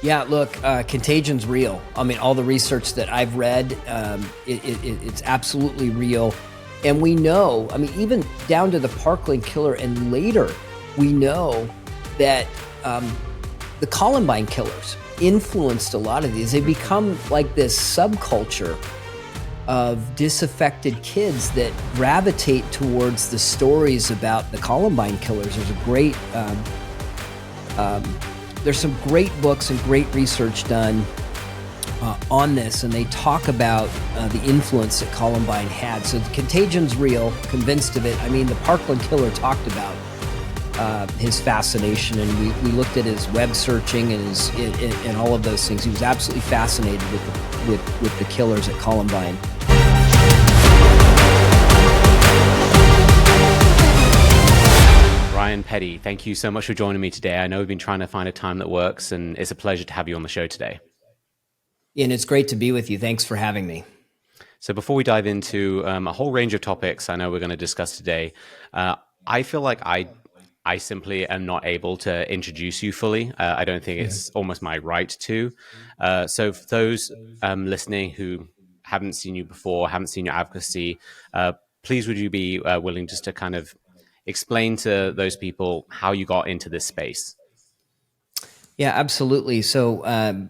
Yeah, look, contagion's real. I mean, all the research that I've read, it's absolutely real. And we know, I mean, even down to the Parkland killer and later, we know that the Columbine killers influenced a lot of these. They become like this subculture of disaffected kids that gravitate towards the stories about the Columbine killers. There's some great books and great research done on this, and they talk about the influence that Columbine had. So the contagion's real, convinced of it. I mean, the Parkland killer talked about his fascination, and we looked at his web searching and all of those things. He was absolutely fascinated with the killers at Columbine. Ryan Petty, thank you so much for joining me today. I know we've been trying to find a time that works, and it's a pleasure to have you on the show today. And it's great to be with you. Thanks for having me. So before we dive into a whole range of topics I know we're going to discuss today, I feel like I simply am not able to introduce you fully. I don't think it's almost my right to. So for those listening who haven't seen you before, haven't seen your advocacy, please would you be willing just to kind of explain to those people how you got into this space? Yeah, absolutely. So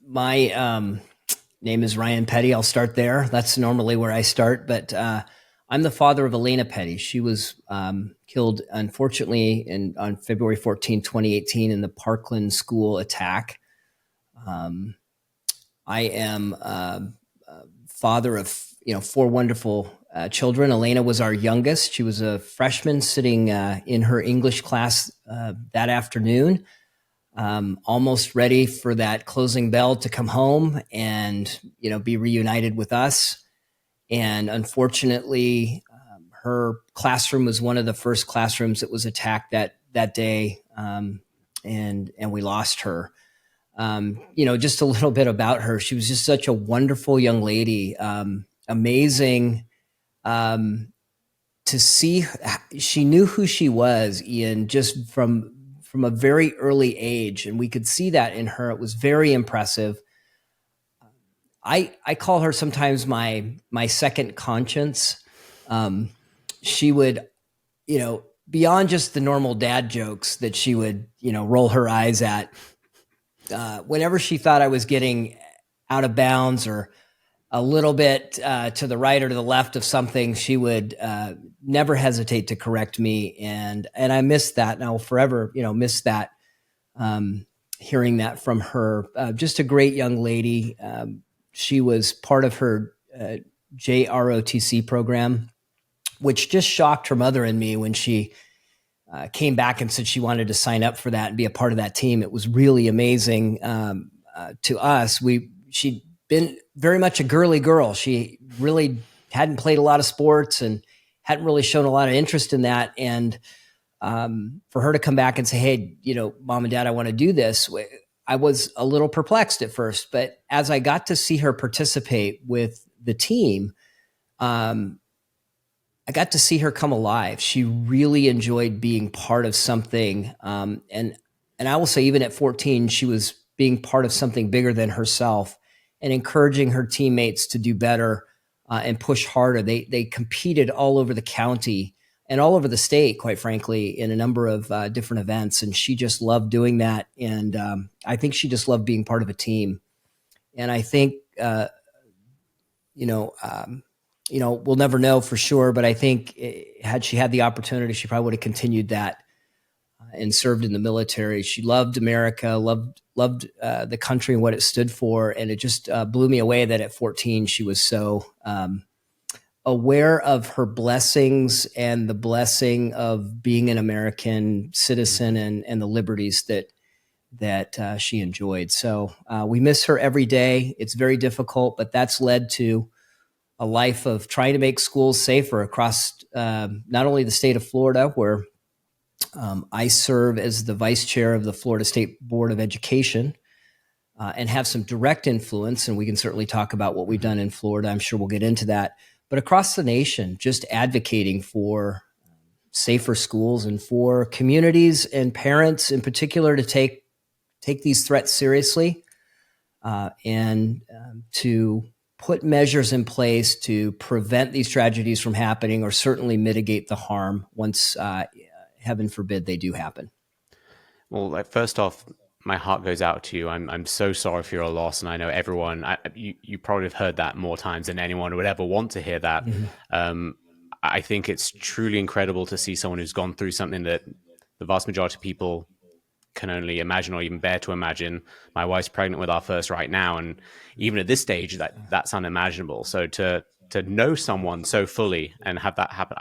my name is Ryan Petty. I'll start there. That's normally where I start, but I'm the father of Alaina Petty. She was killed, unfortunately, on February 14, 2018 in the Parkland school attack. I am father of four wonderful children. Alaina was our youngest. She was a freshman sitting in her English class that afternoon, almost ready for that closing bell to come home and be reunited with us. And unfortunately, her classroom was one of the first classrooms that was attacked that day, and we lost her. Just a little bit about her. She was just such a wonderful young lady, amazing to see. She knew who she was, Ian, just from a very early age, and we could see that in her. It was very impressive. I call her sometimes my second conscience. She would, beyond just the normal dad jokes that she would, roll her eyes at, whenever she thought I was getting out of bounds or a little bit to the right or to the left of something, she would never hesitate to correct me. And I miss that, and I'll forever, miss that, hearing that from her. Just a great young lady. She was part of her JROTC program, which just shocked her mother and me when she came back and said she wanted to sign up for that and be a part of that team. It was really amazing to us. She'd been very much a girly girl. She really hadn't played a lot of sports and hadn't really shown a lot of interest in that. And for her to come back and say, hey, Mom and Dad, I want to do this, I was a little perplexed at first. But as I got to see her participate with the team, I got to see her come alive. She really enjoyed being part of something. And I will say, even at 14, she was being part of something bigger than herself and encouraging her teammates to do better and push harder. They competed all over the county and all over the state, quite frankly, in a number of different events. And she just loved doing that. And I think she just loved being part of a team. And I think, we'll never know for sure, but I think had she had the opportunity, she probably would have continued that and served in the military. She loved America, loved the country and what it stood for. And it just blew me away that at 14, she was so aware of her blessings and the blessing of being an American citizen and the liberties that she enjoyed. So we miss her every day. It's very difficult, but that's led to a life of trying to make schools safer across not only the state of Florida, where I serve as the vice chair of the Florida State Board of Education and have some direct influence, and we can certainly talk about what we've done in Florida. I'm sure we'll get into that. But across the nation, just advocating for safer schools and for communities and parents in particular to take take these threats seriously, and to put measures in place to prevent these tragedies from happening, or certainly mitigate the harm once, heaven forbid, they do happen. Well, first off, my heart goes out to you. I'm so sorry for your loss, and I know everyone. You probably have heard that more times than anyone would ever want to hear that. Mm-hmm. I think it's truly incredible to see someone who's gone through something that the vast majority of people can only imagine or even bear to imagine. My wife's pregnant with our first right now, and even at this stage, that's unimaginable. So to know someone so fully and have that happen,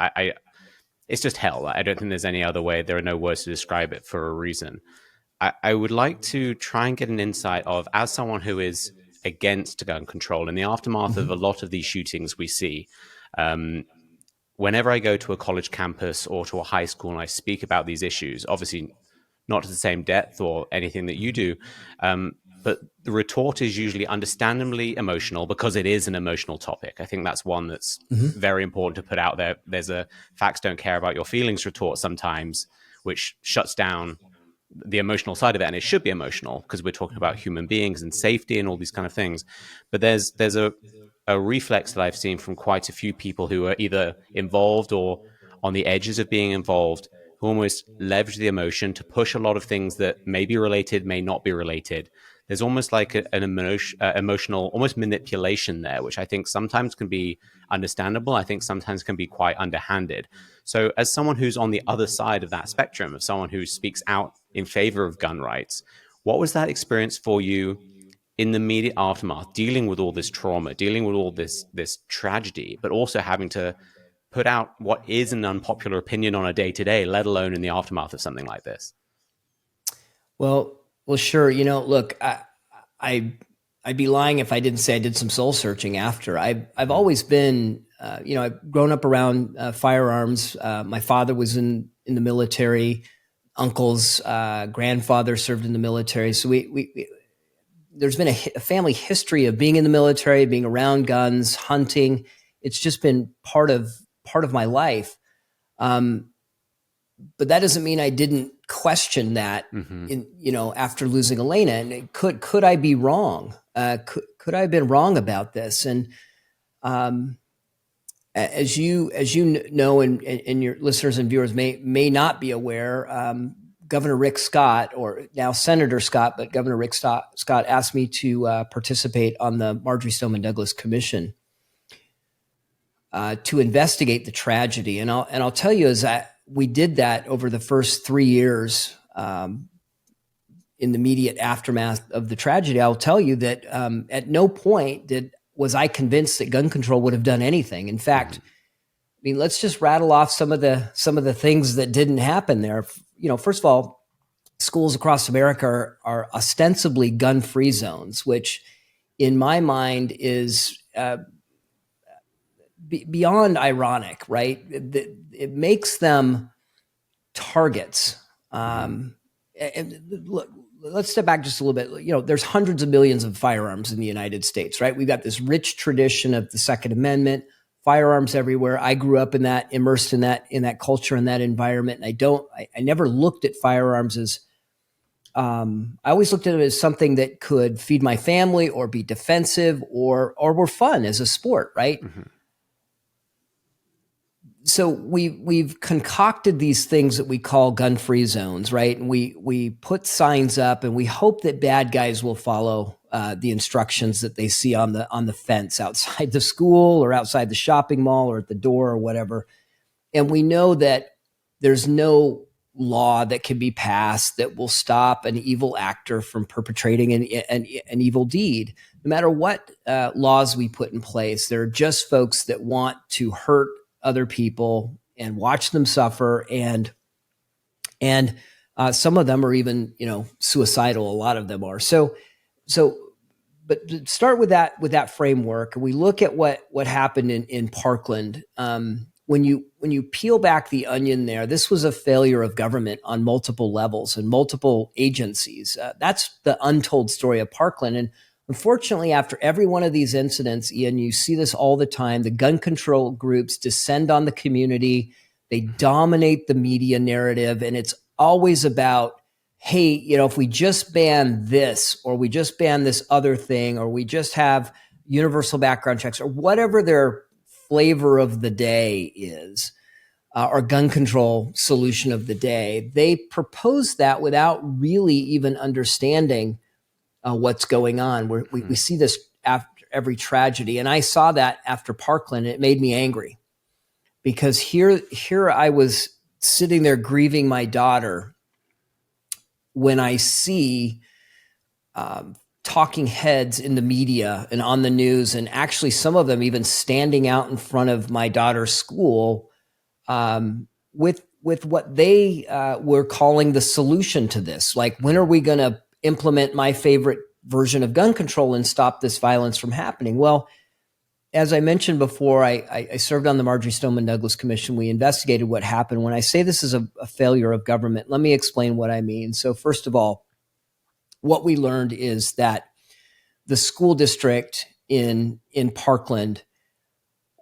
it's just hell. I don't think there's any other way. There are no words to describe it for a reason. I would like to try and get an insight of, as someone who is against gun control, in the aftermath of a lot of these shootings we see, whenever I go to a college campus or to a high school and I speak about these issues, obviously not to the same depth or anything that you do, but the retort is usually understandably emotional because it is an emotional topic. I think that's one that's very important to put out there. There's a facts don't care about your feelings retort sometimes, which shuts down the emotional side of it. And it should be emotional because we're talking about human beings and safety and all these kind of things. But there's a reflex that I've seen from quite a few people who are either involved or on the edges of being involved, who almost leverage the emotion to push a lot of things that may be related, may not be related. There's almost like an emotional, almost manipulation there, which I think sometimes can be understandable. I think sometimes can be quite underhanded. So as someone who's on the other side of that spectrum, of someone who speaks out in favor of gun rights, what was that experience for you in the immediate aftermath, dealing with all this trauma, dealing with all this tragedy, but also having to put out what is an unpopular opinion on a day-to-day, let alone in the aftermath of something like this? Well, sure. Look, I'd be lying if I didn't say I did some soul searching after. I've always been, I've grown up around firearms. My father was in the military. Uncle's grandfather served in the military. So there's been a family history of being in the military, being around guns, hunting. It's just been part of my life. But that doesn't mean I didn't question that after losing Alaina. And could I be wrong? Could I have been wrong about this? And as you know, and your listeners and viewers may not be aware, Governor Rick Scott, or now Senator Scott, but Governor Rick Scott asked me to participate on the Marjory Stoneman Douglas Commission to investigate the tragedy. And I'll tell you, is that we did that over the first 3 years in the immediate aftermath of the tragedy. I'll tell you that at no point was I convinced that gun control would have done anything. In fact, I mean, let's just rattle off some of the things that didn't happen there. First of all, schools across America are ostensibly gun-free zones, which in my mind is beyond ironic, right? It makes them targets. And look, let's step back just a little bit. There's hundreds of millions of firearms in the United States, right? We've got this rich tradition of the Second Amendment, firearms everywhere. I grew up in that, immersed in that culture, in that environment. And I never looked at firearms as, I always looked at it as something that could feed my family or be defensive or were fun as a sport, right? Mm-hmm. So we've concocted these things that we call gun-free zones, right? And we put signs up, and we hope that bad guys will follow the instructions that they see on the fence outside the school or outside the shopping mall or at the door or whatever. And we know that there's no law that can be passed that will stop an evil actor from perpetrating an evil deed. No matter what laws we put in place, there are just folks that want to hurt other people and watch them suffer, and some of them are even suicidal. A lot of them are. So but to start with that framework, we look at what happened in Parkland. When you peel back the onion there, this was a failure of government on multiple levels and multiple agencies. That's the untold story of Parkland. And unfortunately, after every one of these incidents, Ian, you see this all the time. The gun control groups descend on the community. They dominate the media narrative, and it's always about, hey, if we just ban this, or we just ban this other thing, or we just have universal background checks, or whatever their flavor of the day is, or gun control solution of the day, they propose that without really even understanding what's going on. We see this after every tragedy. And I saw that after Parkland, and it made me angry, because here I was sitting there grieving my daughter when I see talking heads in the media and on the news, and actually some of them even standing out in front of my daughter's school with what they were calling the solution to this. Like, when are we going to implement my favorite version of gun control and stop this violence from happening? Well, as I mentioned before, I served on the Marjory Stoneman Douglas Commission. We investigated what happened. When I say this is a failure of government, let me explain what I mean. So first of all, what we learned is that the school district in Parkland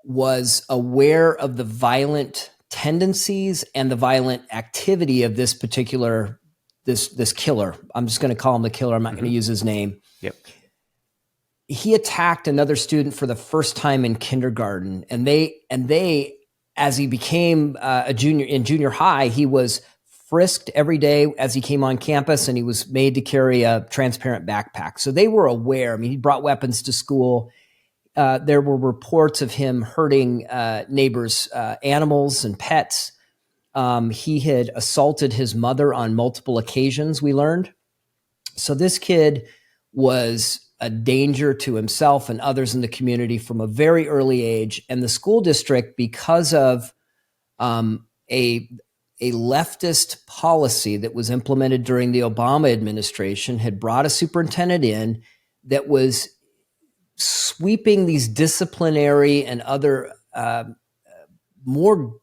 was aware of the violent tendencies and the violent activity of this particular this killer. I'm just going to call him the killer. I'm not going to use his name. Yep. He attacked another student for the first time in kindergarten, and they, as he became a junior in junior high, he was frisked every day as he came on campus, and he was made to carry a transparent backpack. So they were aware. I mean, he brought weapons to school. There were reports of him hurting neighbors' animals and pets. He had assaulted his mother on multiple occasions, we learned. So this kid was a danger to himself and others in the community from a very early age. And the school district, because of a leftist policy that was implemented during the Obama administration, had brought a superintendent in that was sweeping these disciplinary and other more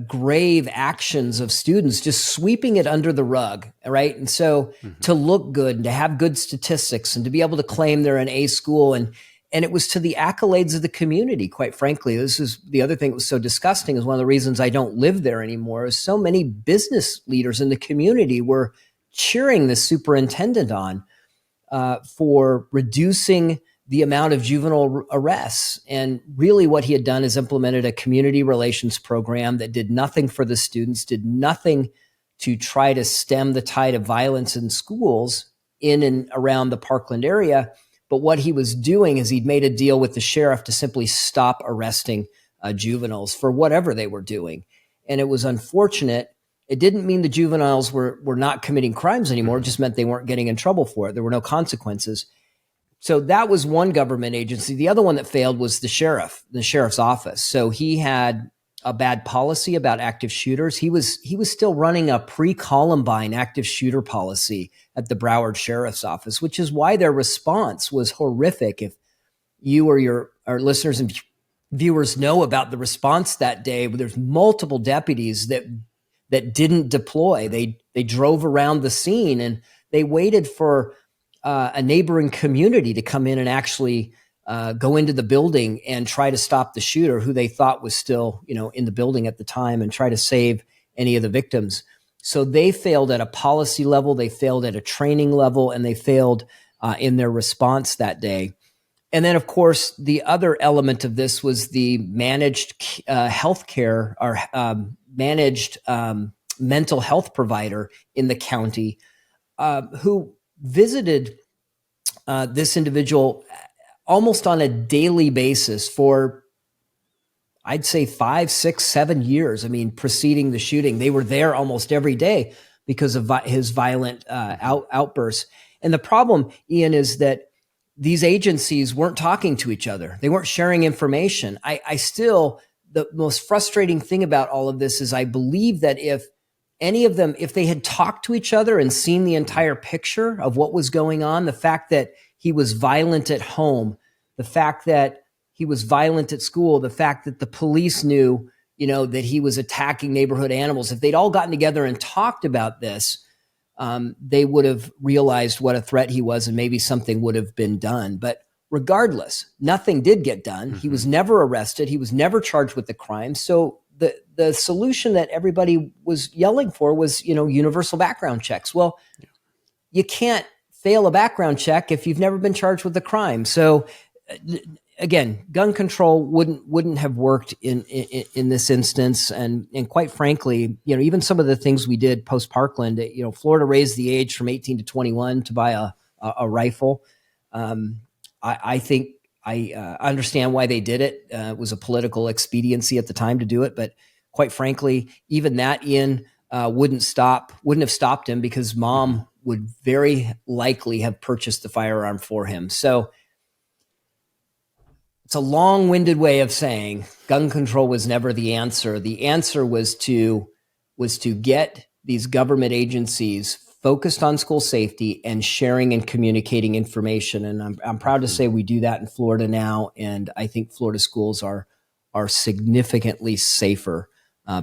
grave actions of students, just sweeping it under the rug, right? And so to look good and to have good statistics and to be able to claim they're an A school, and it was to the accolades of the community, quite frankly. This is the other thing that was so disgusting, is one of the reasons I don't live there anymore, is so many business leaders in the community were cheering the superintendent on for reducing the amount of juvenile arrests. And really what he had done is implemented a community relations program that did nothing for the students, did nothing to try to stem the tide of violence in schools in and around the Parkland area. But what he was doing is he'd made a deal with the sheriff to simply stop arresting juveniles for whatever they were doing. And it was unfortunate. It didn't mean the juveniles were not committing crimes anymore. It just meant they weren't getting in trouble for it. There were no consequences. So that was one government agency. The other one that failed was the sheriff's office. So he had a bad policy about active shooters. He was still running a pre-Columbine active shooter policy at the Broward Sheriff's Office, which is why their response was horrific. If you or our listeners and viewers know about the response that day, there's multiple deputies that didn't deploy. They drove around the scene, and they waited for a neighboring community to come in and actually go into the building and try to stop the shooter, who they thought was still, in the building at the time, and try to save any of the victims. So they failed at a policy level, they failed at a training level, and they failed in their response that day. And then, of course, the other element of this was the managed healthcare, or managed mental health provider in the county, who visited this individual almost on a daily basis for, I'd say, 5, 6, 7 years. I mean, preceding the shooting, they were there almost every day because of his violent outbursts. And the problem, Ian, is that these agencies weren't talking to each other. They weren't sharing information. I still, the most frustrating thing about all of this is I believe that if any of them, if they had talked to each other and seen the entire picture of what was going on, the fact that he was violent at home, the fact that he was violent at school, the fact that the police knew, that he was attacking neighborhood animals, if they'd all gotten together and talked about this, they would have realized what a threat he was, and maybe something would have been done. But regardless, nothing did get done. He was never arrested. He was never charged with the crime. So the solution that everybody was yelling for was, universal background checks. Well, you can't fail a background check if you've never been charged with a crime. So again, gun control wouldn't have worked in this instance, and quite frankly, even some of the things we did post Parkland, Florida raised the age from 18 to 21 to buy a rifle. I think I understand why they did it. It was a political expediency at the time to do it, but quite frankly, even that wouldn't have stopped him, because mom would very likely have purchased the firearm for him. So it's a long-winded way of saying gun control was never the answer. The answer was to get these government agencies focused on school safety and sharing and communicating information. And I'm proud to say we do that in Florida now. And I think Florida schools are significantly safer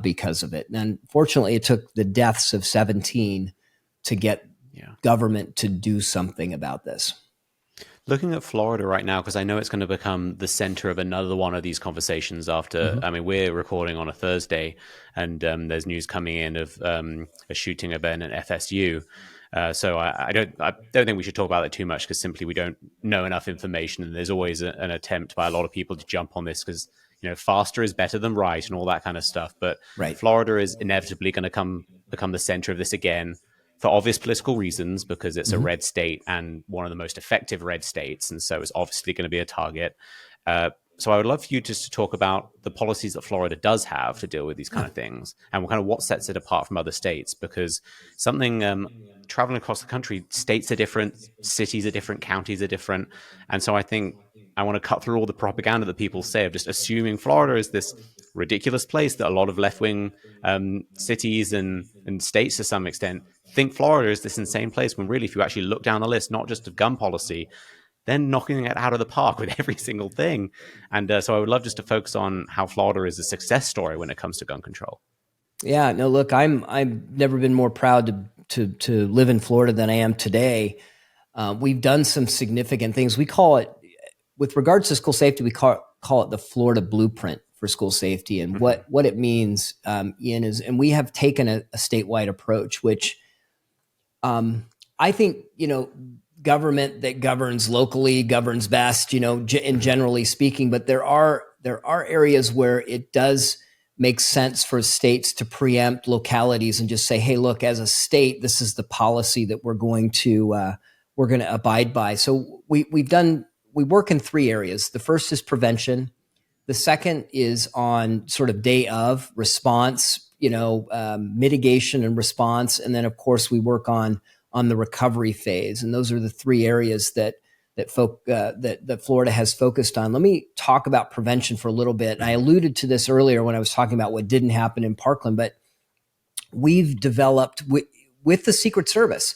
because of it. And unfortunately, it took the deaths of 17 to get government to do something about this. Looking at Florida right now, because I know it's going to become the center of another one of these conversations after, I mean, we're recording on a Thursday, and there's news coming in of a shooting event at FSU. So I don't think we should talk about it too much, because simply we don't know enough information. And there's always an attempt by a lot of people to jump on this because, faster is better than right and all that kind of stuff. But Florida is inevitably going to become the center of this again, for obvious political reasons, because it's a red state and one of the most effective red states. And so it's obviously going to be a target. So I would love for you just to talk about the policies that Florida does have to deal with these kind of things, and kind of what sets it apart from other states, because traveling across the country, states are different, cities are different, counties are different. And so I think I want to cut through all the propaganda that people say of just assuming Florida is this ridiculous place that a lot of left-wing cities and states to some extent think Florida is this insane place, when really, if you actually look down the list, not just of gun policy, they're knocking it out of the park with every single thing. And so I would love just to focus on how Florida is a success story when it comes to gun control. Yeah, no, look, I've never been more proud to live in Florida than I am today. We've done some significant things. We call it, with regards to school safety, we call it the Florida Blueprint for school safety. And what it means, Ian, is, and we have taken a statewide approach, which I think, government that governs locally governs best, in generally speaking, but there are areas where it does make sense for states to preempt localities and just say, hey, look, as a state, this is the policy that we're going to abide by. So we work in three areas. The first is prevention. The second is on sort of day of response, mitigation and response. And then, of course, we work on the recovery phase. And those are the three areas that Florida has focused on. Let me talk about prevention for a little bit. And I alluded to this earlier when I was talking about what didn't happen in Parkland, but we've developed with the Secret Service.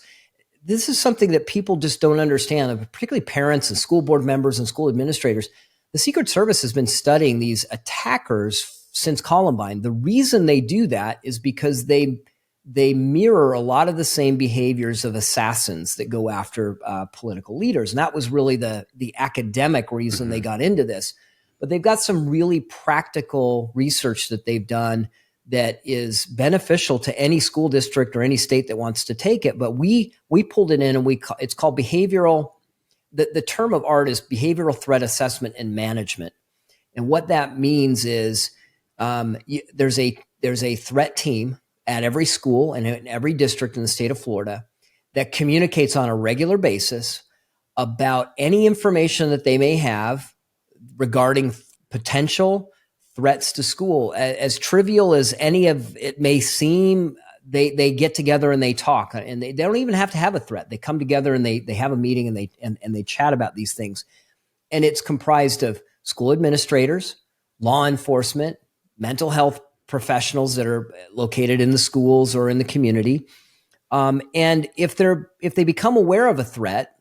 This is something that people just don't understand, particularly parents and school board members and school administrators. The Secret Service has been studying these attackers since Columbine. The reason they do that is because they mirror a lot of the same behaviors of assassins that go after political leaders. And that was really the academic reason they got into this. But they've got some really practical research that they've done that is beneficial to any school district or any state that wants to take it. But we pulled it in, and it's called behavioral. The term of art is behavioral threat assessment and management. And what that means is there's a threat team at every school and in every district in the state of Florida that communicates on a regular basis about any information that they may have regarding potential threats to school. As trivial as any of it may seem, they get together and they talk, and they don't even have to have a threat. They come together and they have a meeting and they chat about these things. And it's comprised of school administrators, law enforcement, mental health professionals that are located in the schools or in the community. And if they become aware of a threat,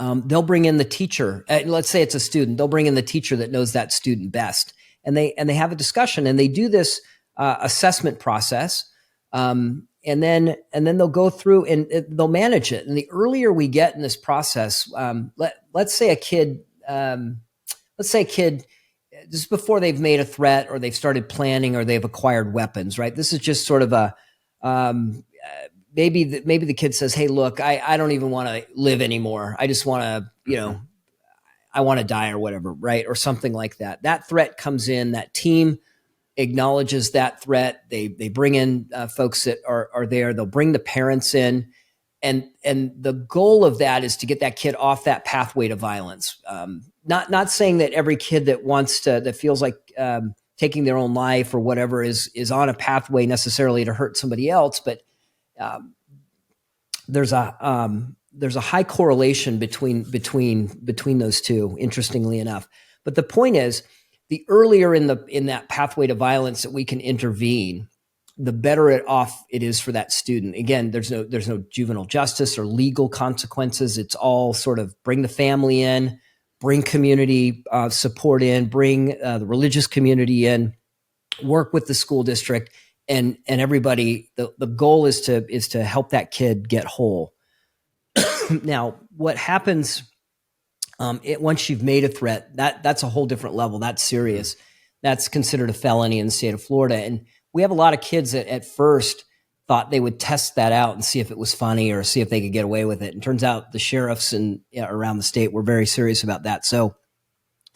they'll bring in the teacher. Let's say it's a student. They'll bring in the teacher that knows that student best. And they have a discussion, and they do this assessment process. And then they'll go through and they'll manage it. And the earlier we get in this process, let's say a kid just before they've made a threat or they've started planning or they've acquired weapons, right? This is just sort of maybe the kid says, hey, look, I don't even want to live anymore. I just want to, I want to die or whatever, right? Or something like that. That threat comes in, that team acknowledges that threat. They bring in folks that are there. They'll bring the parents in. And the goal of that is to get that kid off that pathway to violence. Not saying that every kid that feels like taking their own life or whatever is on a pathway necessarily to hurt somebody else, but there's a high correlation between those two, interestingly enough. But the point is, the earlier in that pathway to violence that we can intervene, the better off it is for that student. Again, there's no juvenile justice or legal consequences. It's all sort of bring the family in, bring community support in, bring the religious community in, work with the school district, and everybody. The goal is to help that kid get whole. Now, what happens once you've made a threat? That's a whole different level. That's serious. That's considered a felony in the state of Florida, and we have a lot of kids that at first thought they would test that out and see if it was funny or see if they could get away with it. And turns out the sheriffs around the state were very serious about that. So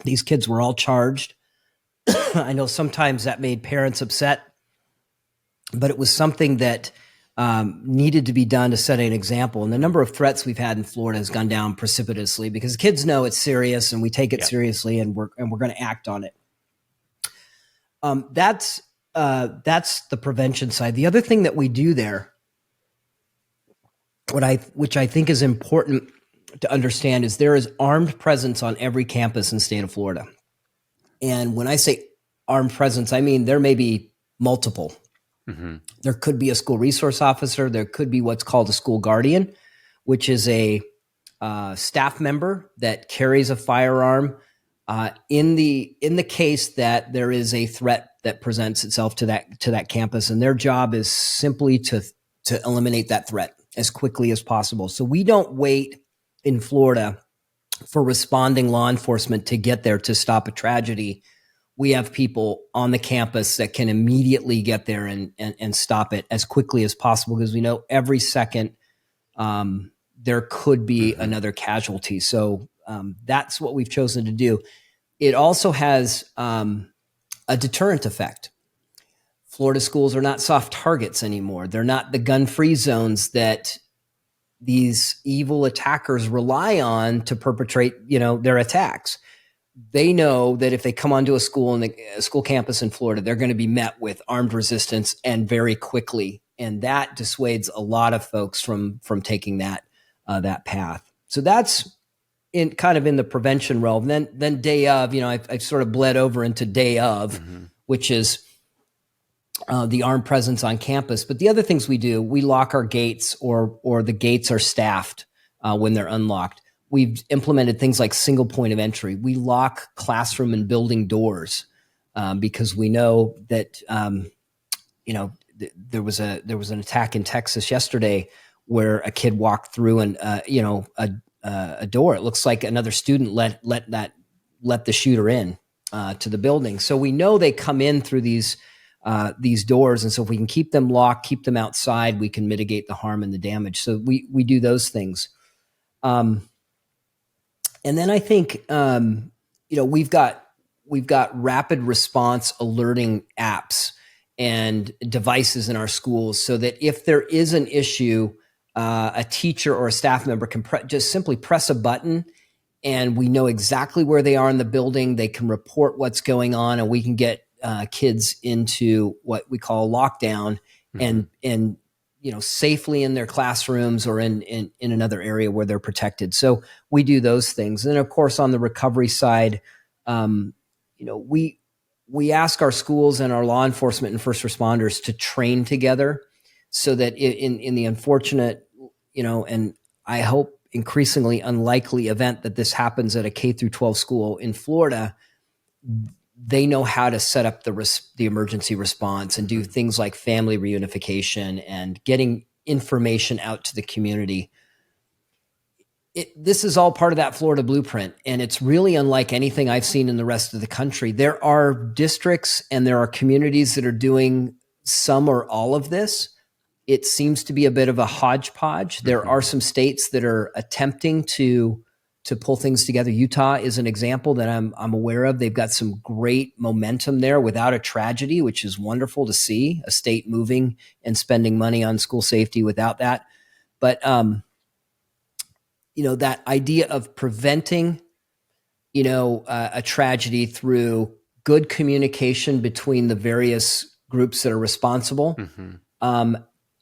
these kids were all charged. I know sometimes that made parents upset, but it was something that needed to be done to set an example. And the number of threats we've had in Florida has gone down precipitously because kids know it's serious and we take it seriously, and we're going to act on it. That's the prevention side. The other thing that we do there, which I think is important to understand, is there is armed presence on every campus in the state of Florida. And when I say armed presence, I mean there may be multiple. Mm-hmm. There could be a school resource officer. There could be what's called a school guardian, which is a staff member that carries a firearm in the case that there is a threat that presents itself to that campus, and their job is simply to eliminate that threat as quickly as possible. So we don't wait in Florida for responding law enforcement to get there to stop a tragedy. We have people on the campus that can immediately get there and stop it as quickly as possible, because we know every second there could be another casualty. So that's what we've chosen to do. It also has a deterrent effect. Florida schools are not soft targets anymore. They're not the gun-free zones that these evil attackers rely on to perpetrate, their attacks. They know that if they come onto a school a school campus in Florida, they're going to be met with armed resistance and very quickly, and that dissuades a lot of folks from taking that path. So that's in the prevention realm. Then day of, I've sort of bled over into day of, which is the armed presence on campus. But the other things we do, we lock our gates, or the gates are staffed when they're unlocked. We've implemented things like single point of entry. We lock classroom and building doors because we know that there was an attack in Texas yesterday where a kid walked through a door. It looks like another student let the shooter in to the building. So we know they come in through these doors, and so if we can keep them locked, keep them outside, we can mitigate the harm and the damage. So we do those things. And then I think we've got rapid response alerting apps and devices in our schools, so that if there is an issue, a teacher or a staff member can just simply press a button, and we know exactly where they are in the building. They can report what's going on, and we can get kids into what we call lockdown, and safely in their classrooms or in another area where they're protected. So we do those things. And then, of course, on the recovery side, we ask our schools and our law enforcement and first responders to train together, so that in the unfortunate, and I hope increasingly unlikely event that this happens at a K through 12 school in Florida, they know how to set up the emergency response and do things like family reunification and getting information out to the community. This is all part of that Florida blueprint, and it's really unlike anything I've seen in the rest of the country. There are districts and there are communities that are doing some or all of this, it seems to be a bit of a hodgepodge. There are some states that are attempting to pull things together. Utah is an example that I'm aware of. They've got some great momentum there without a tragedy, which is wonderful to see, a state moving and spending money on school safety without that. But that idea of preventing a tragedy through good communication between the various groups that are responsible.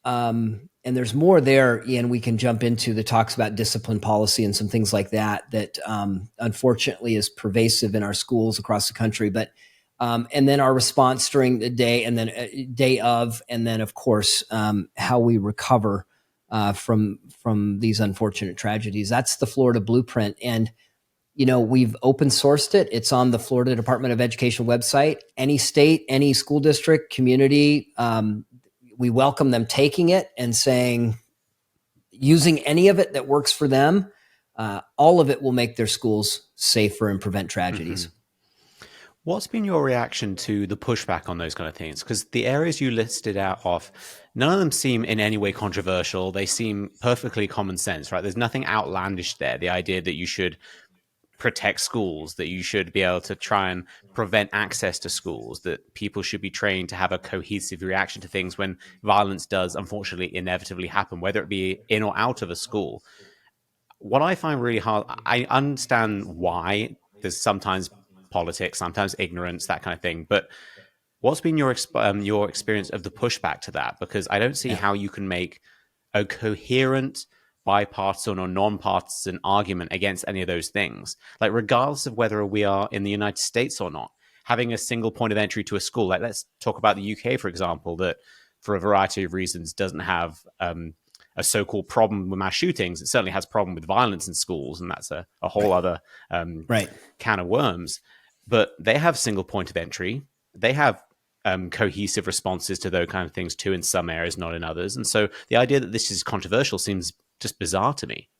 And there's more there, Ian, we can jump into that talks about discipline policy and some things like that unfortunately is pervasive in our schools across the country. But and then our response during the day, and then day of, and then of course how we recover from these unfortunate tragedies. That's the Florida blueprint. And we've open sourced it. It's on the Florida Department of Education website. Any state, any school district, community, we welcome them taking it and using any of it that works for them. All of it will make their schools safer and prevent tragedies. What's been your reaction to the pushback on those kind of things? Because the areas you listed out of, none of them seem in any way controversial. They seem perfectly common sense, right? There's nothing outlandish there. The idea that you should protect schools, that you should be able to try and prevent access to schools, that people should be trained to have a cohesive reaction to things when violence does unfortunately inevitably happen, whether it be in or out of a school. What I find really hard, I understand why there's sometimes politics, sometimes ignorance, that kind of thing, but what's been your experience of the pushback to that? Because I don't see how you can make a coherent bipartisan or non-partisan argument against any of those things. Like, regardless of whether we are in the United States or not, having a single point of entry to a school, like let's talk about the UK, for example, that for a variety of reasons doesn't have a so-called problem with mass shootings. It certainly has a problem with violence in schools, and that's a whole other can of worms. But they have single point of entry. They have cohesive responses to those kind of things too in some areas, not in others. And so the idea that this is controversial seems just bizarre to me.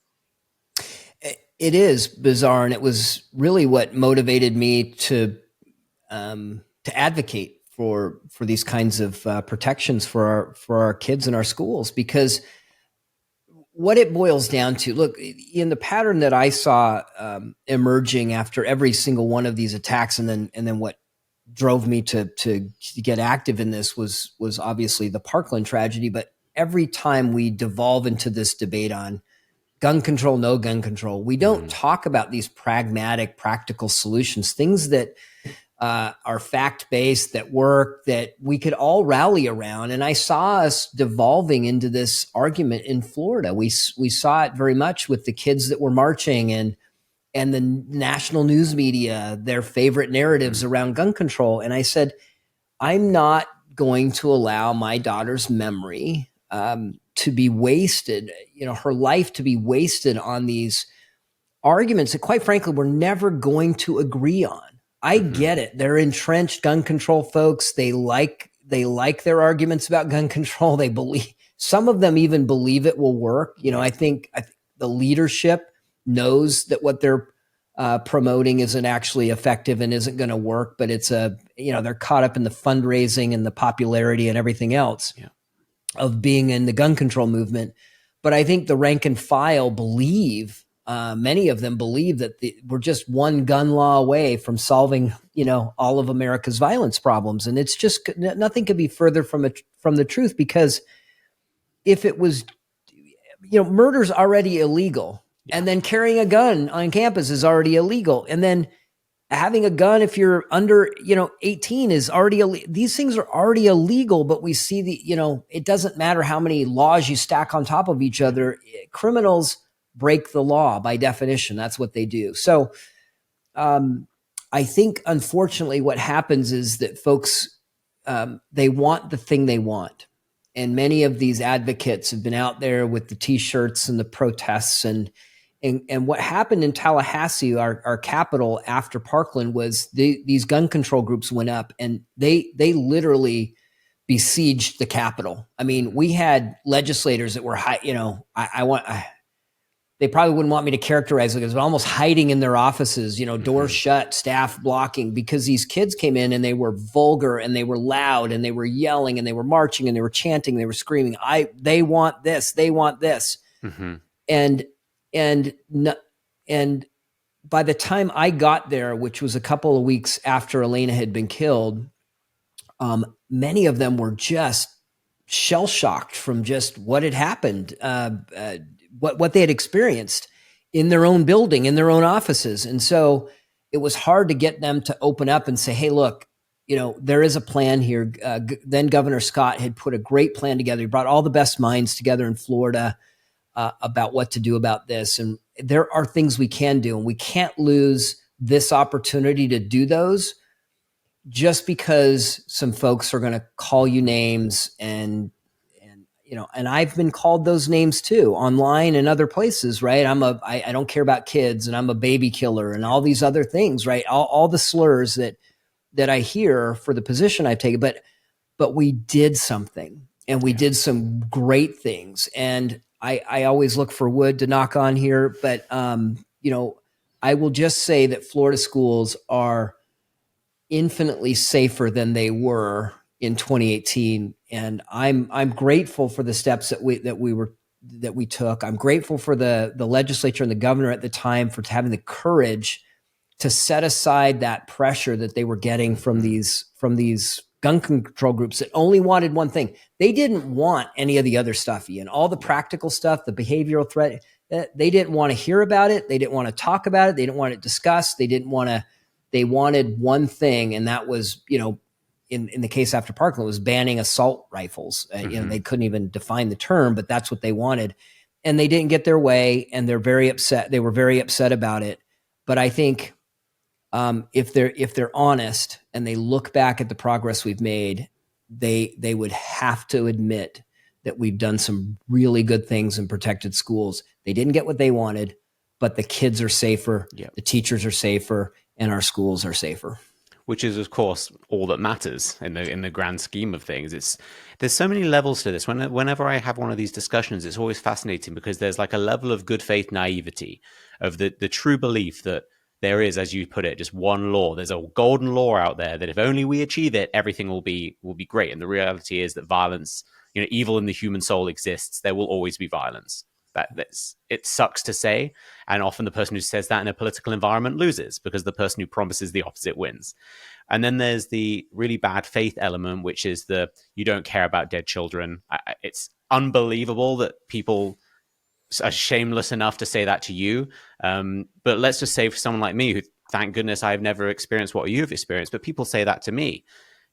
It is bizarre, and it was really what motivated me to advocate for these kinds of protections for our kids in our schools. Because what it boils down to, look, in the pattern that I saw emerging after every single one of these attacks, and then what drove me to get active in this was obviously the Parkland tragedy. But every time we devolve into this debate on gun control, no gun control, we don't talk about these pragmatic, practical solutions, things that are fact-based, that work, that we could all rally around. And I saw us devolving into this argument in Florida. We saw it very much with the kids that were marching and the national news media, their favorite narratives around gun control. And I said, I'm not going to allow my daughter's memory to be wasted, her life to be wasted on these arguments that, quite frankly, we're never going to agree on. I get it. They're entrenched gun control folks. They like their arguments about gun control. They believe, some of them even believe it will work. I think the leadership knows that what they're promoting isn't actually effective and isn't going to work, but it's they're caught up in the fundraising and the popularity and everything else of being in the gun control movement. But I think the rank and file believe, many of them believe that we're just one gun law away from solving, all of America's violence problems. And it's just, nothing could be further from the truth, because if it was, murder's already illegal. Yeah. And then carrying a gun on campus is already illegal. And then having a gun, if you're under, 18 is already, these things are already illegal, but we see it doesn't matter how many laws you stack on top of each other. Criminals break the law by definition. That's what they do. So I think, unfortunately, what happens is that folks, they want the thing they want. And many of these advocates have been out there with the T-shirts and the protests. And what happened in Tallahassee, our capital, after Parkland, was these gun control groups went up and they literally besieged the Capitol. I mean, we had legislators that were high, they probably wouldn't want me to characterize it as almost hiding in their offices, doors Mm-hmm. shut, staff blocking, because these kids came in and they were vulgar and they were loud and they were yelling and they were marching and they were chanting, and they were screaming, they want this, they want this. Mm-hmm. And, and, and by the time I got there, which was a couple of weeks after Alaina had been killed, many of them were just shell shocked from just what had happened, what they had experienced in their own building, in their own offices. And so it was hard to get them to open up and say, hey, look, there is a plan here. Then Governor Scott had put a great plan together. He brought all the best minds together in Florida about what to do about this. And there are things we can do, and we can't lose this opportunity to do those just because some folks are going to call you names, and I've been called those names too, online and other places, right? I don't care about kids, and I'm a baby killer, and all these other things, right? All the slurs that I hear for the position I've taken, but we did something, and we did some great things. And I always look for wood to knock on here, but I will just say that Florida schools are infinitely safer than they were in 2018, and I'm grateful for the steps that we took. I'm grateful for the legislature and the governor at the time for having the courage to set aside that pressure that they were getting from these gun control groups that only wanted one thing. They didn't want any of the other stuff, Ian. All the practical stuff, the behavioral threat, they didn't want to hear about it. They didn't want to talk about it. They didn't want it discussed. They wanted one thing, and that was, in the case after Parkland, was banning assault rifles. Mm-hmm. They couldn't even define the term, but that's what they wanted. And they didn't get their way, and they're very upset. They were very upset about it. But I think if they're honest and they look back at the progress we've made, they would have to admit that we've done some really good things and protected schools. They didn't get what they wanted, but the kids are safer, the teachers are safer, and our schools are safer. Which is, of course, all that matters in the grand scheme of things. There's so many levels to this. Whenever I have one of these discussions, it's always fascinating because there's like a level of good faith naivety of the true belief that there is, as you put it, just one law. There's a golden law out there that if only we achieve it, everything will be great. And the reality is that violence, evil in the human soul exists. There will always be violence. It sucks to say, and often the person who says that in a political environment loses because the person who promises the opposite wins. And then there's the really bad faith element, which is you don't care about dead children. It's unbelievable that people are shameless enough to say that to you. But let's just say for someone like me, who, thank goodness, I've never experienced what you've experienced, but people say that to me.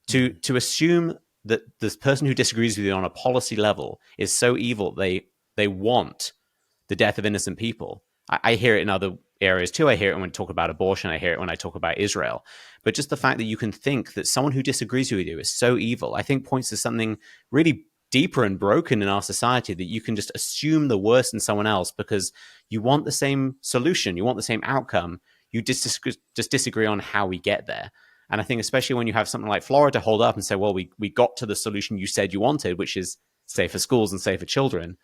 To assume that this person who disagrees with you on a policy level is so evil, they want the death of innocent people. I hear it in other areas too. I hear it when I talk about abortion. I hear it when I talk about Israel. But just the fact that you can think that someone who disagrees with you is so evil, I think points to something really deeper and broken in our society, that you can just assume the worst in someone else because you want the same solution. You want the same outcome. You just disagree on how we get there. And I think especially when you have something like Florida hold up and say, well, we got to the solution you said you wanted, which is safer schools and safer children.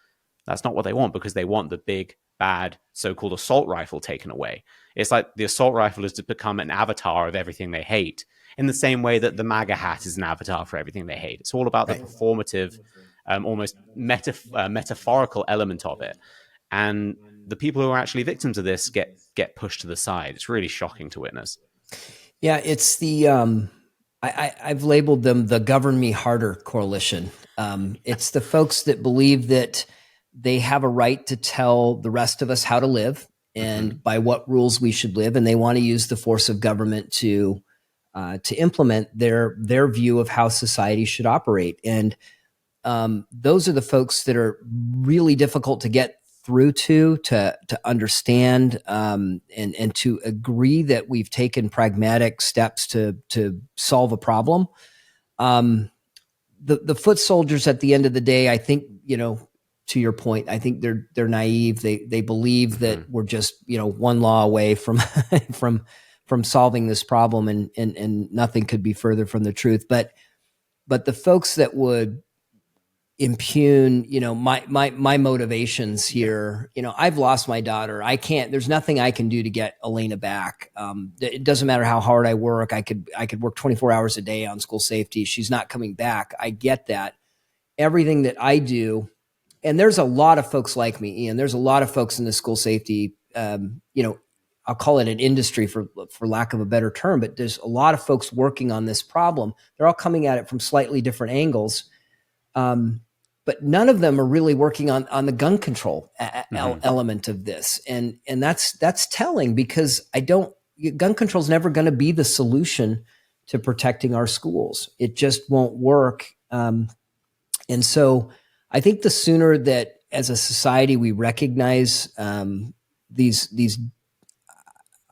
That's not what they want, because they want the big, bad, so-called assault rifle taken away. It's like the assault rifle has to become an avatar of everything they hate, in the same way that the MAGA hat is an avatar for everything they hate. It's all about the performative, almost metaphorical element of it. And the people who are actually victims of this get pushed to the side. It's really shocking to witness. Yeah, it's the I've labeled them the Govern Me Harder coalition. It's the folks that believe that they have a right to tell the rest of us how to live and by what rules we should live, and they want to use the force of government to implement their view of how society should operate. And those are the folks that are really difficult to get through to understand, and to agree that we've taken pragmatic steps to solve a problem. The foot soldiers, at the end of the day, I think, to your point, I think they're naive. They believe that we're just, one law away from from solving this problem, and nothing could be further from the truth. But the folks that would, impugn, my motivations here. I've lost my daughter. There's nothing I can do to get Alaina back. It doesn't matter how hard I work. I could work 24 hours a day on school safety. She's not coming back. I get that. Everything that I do, and there's a lot of folks like me, Ian, there's a lot of folks in the school safety, I'll call it an industry for lack of a better term, but there's a lot of folks working on this problem. They're all coming at it from slightly different angles. But none of them are really working on the gun control element of this. And that's telling, because gun control is never going to be the solution to protecting our schools. It just won't work. And so I think the sooner that as a society we recognize these,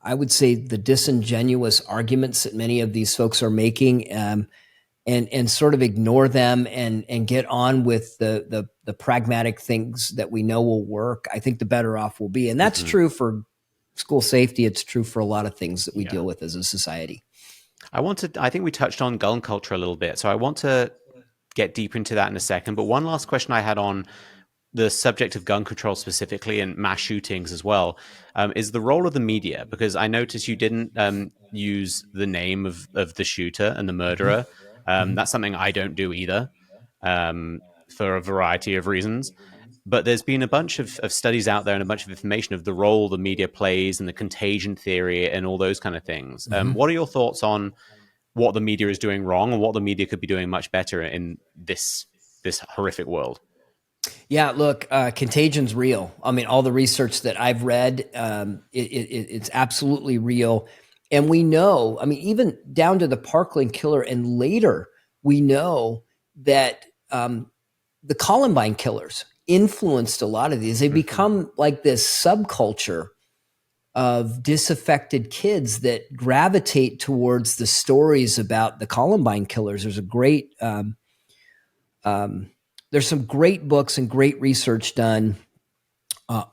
I would say, the disingenuous arguments that many of these folks are making, and sort of ignore them and get on with the pragmatic things that we know will work, I think the better off we'll be. And that's true for school safety. It's true for a lot of things that we deal with as a society. I think we touched on gun culture a little bit, so I want to get deep into that in a second. But one last question I had on the subject of gun control specifically, and mass shootings as well, is the role of the media. Because I noticed you didn't use the name of the shooter and the murderer. That's something I don't do either, for a variety of reasons. But there's been a bunch of studies out there and a bunch of information of the role the media plays and the contagion theory and all those kind of things. What are your thoughts on what the media is doing wrong and what the media could be doing much better in this horrific world? Yeah, look, contagion's real. I mean, all the research that I've read, it's absolutely real. And we know, I mean, even down to the Parkland killer and later, we know that the Columbine killers influenced a lot of these. They become like this subculture of disaffected kids that gravitate towards the stories about the Columbine killers. There's some great books and great research done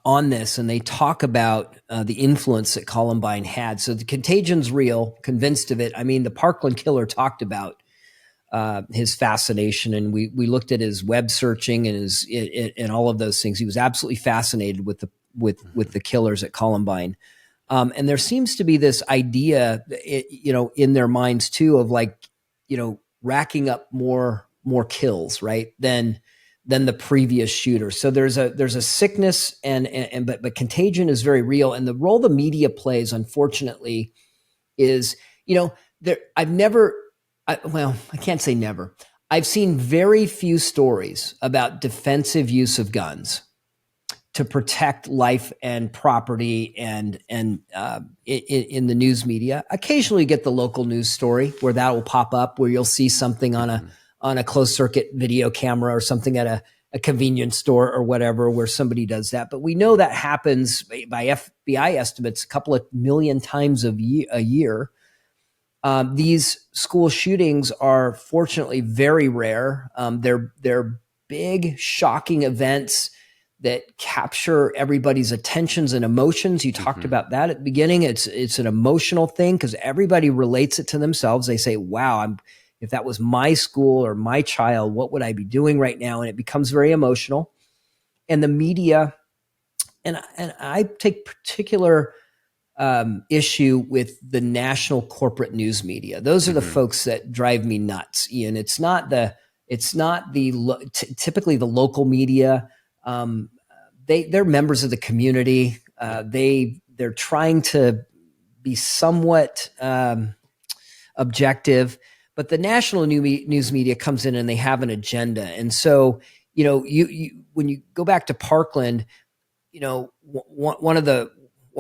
on this, and they talk about the influence that Columbine had. So the contagion's real, convinced of it. I mean, the Parkland killer talked about his fascination, and we looked at his web searching and and all of those things. He was absolutely fascinated with the killers at Columbine. And there seems to be this idea, in their minds too, of racking up more kills, right, than the previous shooter. So there's a sickness, but contagion is very real. And the role the media plays, unfortunately, is, I can't say never. I've seen very few stories about defensive use of guns to protect life and property, and in the news media. Occasionally you get the local news story where that will pop up, where you'll see something on a closed circuit video camera or something at a convenience store or whatever, where somebody does that. But we know that happens by FBI estimates a couple of million times a year. These school shootings are fortunately very rare. They're big, shocking events that capture everybody's attentions and emotions. You talked about that at the beginning. It's an emotional thing because everybody relates it to themselves. They say, wow, if that was my school or my child, what would I be doing right now? And it becomes very emotional. And the media, and I take particular issue with the national corporate news media. Those are the folks that drive me nuts, Ian. It's not typically the local media. They're members of the community. They're trying to be somewhat objective, but the national news media comes in and they have an agenda. And so, you when you go back to Parkland, one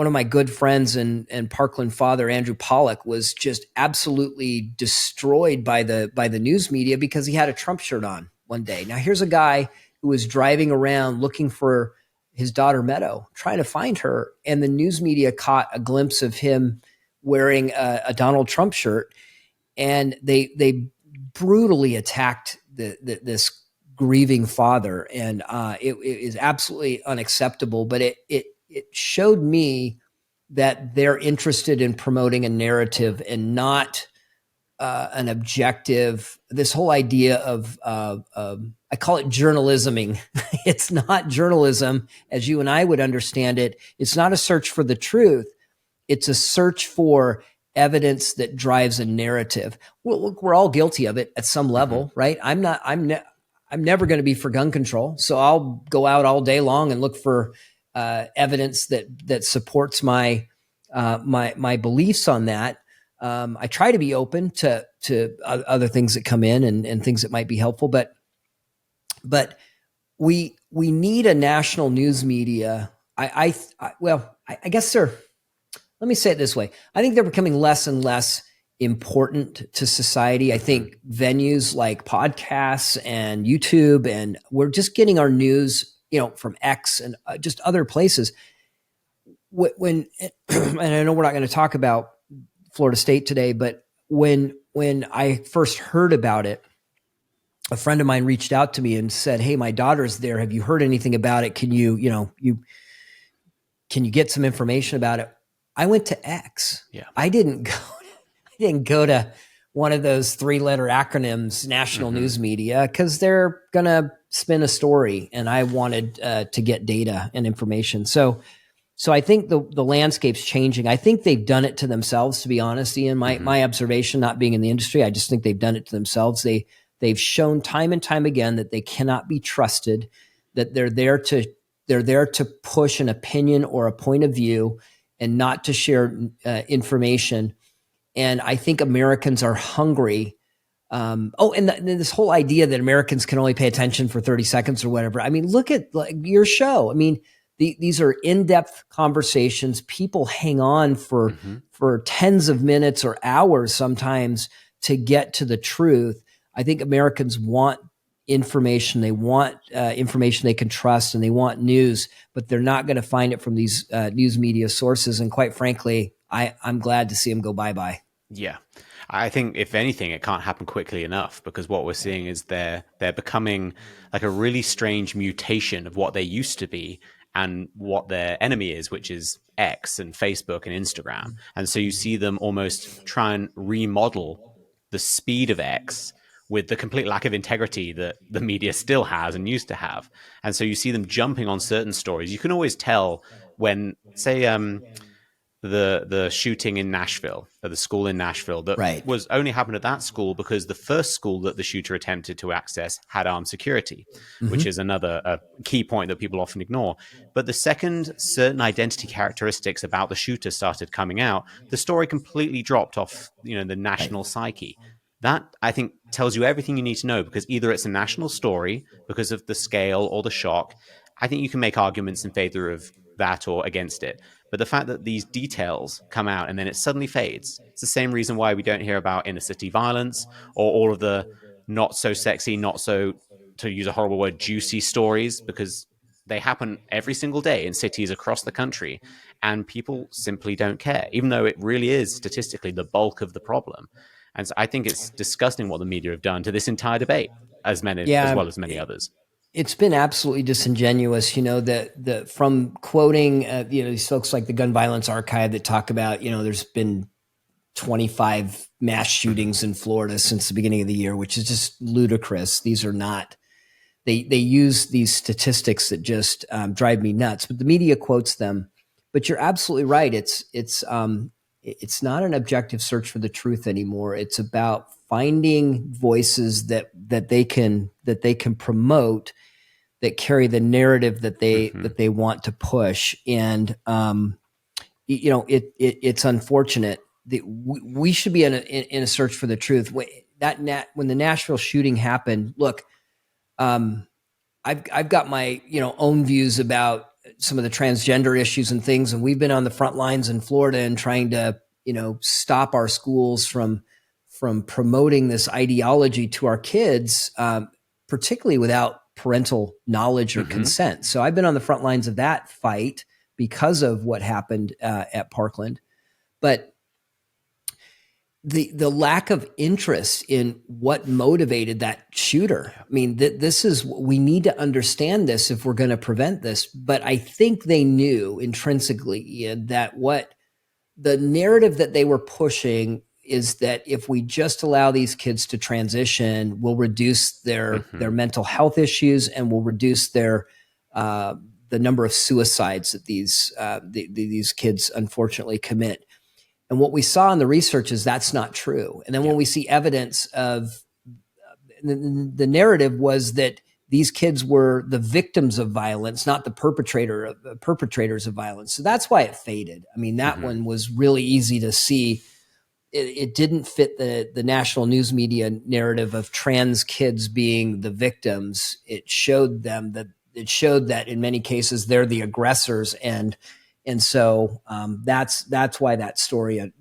of my good friends and Parkland father, Andrew Pollack, was just absolutely destroyed by the news media because he had a Trump shirt on one day. Now here's a guy who was driving around looking for his daughter Meadow, trying to find her, and the news media caught a glimpse of him wearing a Donald Trump shirt, and they brutally attacked this grieving father, and it is absolutely unacceptable. But it showed me that they're interested in promoting a narrative and not an objective. This whole idea of I call it journalisming. It's not journalism as you and I would understand it. It's not a search for the truth. It's a search for evidence that drives a narrative. Well, look, we're all guilty of it at some level, right? I'm never going to be for gun control. So I'll go out all day long and look for evidence that supports my beliefs on that. I try to be open to other things that come in and things that might be helpful, but we need a national news media. I guess let me say it this way. I think they're becoming less and less important to society. I think venues like podcasts and YouTube, and we're just getting our news, from X and just other places. When and I know we're not going to talk about Florida State today, but when I first heard about it, a friend of mine reached out to me and said, "Hey, my daughter's there. Have you heard anything about it? Can you get some information about it?" I went to X. Yeah. I didn't go to one of those 3-letter acronyms, national news media, because they're going to spin a story, and I wanted to get data and information. So I think the landscape's changing. I think they've done it to themselves, to be honest, Ian. My observation, not being in the industry, I just think they've done it to themselves. They've shown time and time again that they cannot be trusted, that they're there to push an opinion or a point of view and not to share information. And I think Americans are hungry. And this whole idea that Americans can only pay attention for 30 seconds or whatever. I mean, look at your show. I mean, these are in-depth conversations. People hang on for tens of minutes or hours sometimes to get to the truth. I think Americans want information. They want information they can trust, and they want news, but they're not going to find it from these news media sources. And quite frankly, I'm glad to see them go bye-bye. Yeah. I think if anything, it can't happen quickly enough, because what we're seeing is they're becoming like a really strange mutation of what they used to be and what their enemy is, which is X and Facebook and Instagram. And so you see them almost try and remodel the speed of X with the complete lack of integrity that the media still has and used to have. And so you see them jumping on certain stories. You can always tell when, say, the shooting in Nashville, or the school in Nashville, that was only happened at that school because the first school that the shooter attempted to access had armed security, which is another key point that people often ignore. But the second certain identity characteristics about the shooter started coming out, the story completely dropped off, the national psyche. That, I think, tells you everything you need to know, because either it's a national story because of the scale or the shock. I think you can make arguments in favor of that or against it. But the fact that these details come out and then it suddenly fades, it's the same reason why we don't hear about inner city violence or all of the not so sexy, not so, to use a horrible word, juicy stories, because they happen every single day in cities across the country, and people simply don't care, even though it really is statistically the bulk of the problem. And so I think it's disgusting what the media have done to this entire debate, as well as many others. It's been absolutely disingenuous, that from quoting, these folks like the Gun Violence Archive that talk about, there's been 25 mass shootings in Florida since the beginning of the year, which is just ludicrous. These are not, they use these statistics that just drive me nuts, but the media quotes them. But you're absolutely right. It's not an objective search for the truth anymore. It's about finding voices that they can promote, that carry the narrative that they want to push. And it's unfortunate that we should be in a search for the truth. When the Nashville shooting happened, look, I've got my own views about some of the transgender issues and things, and we've been on the front lines in Florida and trying to stop our schools from promoting this ideology to our kids, particularly without parental knowledge or consent. So I've been on the front lines of that fight because of what happened at Parkland. But the lack of interest in what motivated that shooter. I mean, we need to understand this if we're going to prevent this. But I think they knew intrinsically, Ian, that what the narrative that they were pushing is that if we just allow these kids to transition, we'll reduce their mental health issues, and we'll reduce their the number of suicides that these kids unfortunately commit. And what we saw in the research is that's not true. And then when we see evidence of the narrative was that these kids were the victims of violence, not the perpetrators of violence. So that's why it faded. I mean, that one was really easy to see. It didn't fit the national news media narrative of trans kids being the victims. It showed that in many cases they're the aggressors, and so that's why that story,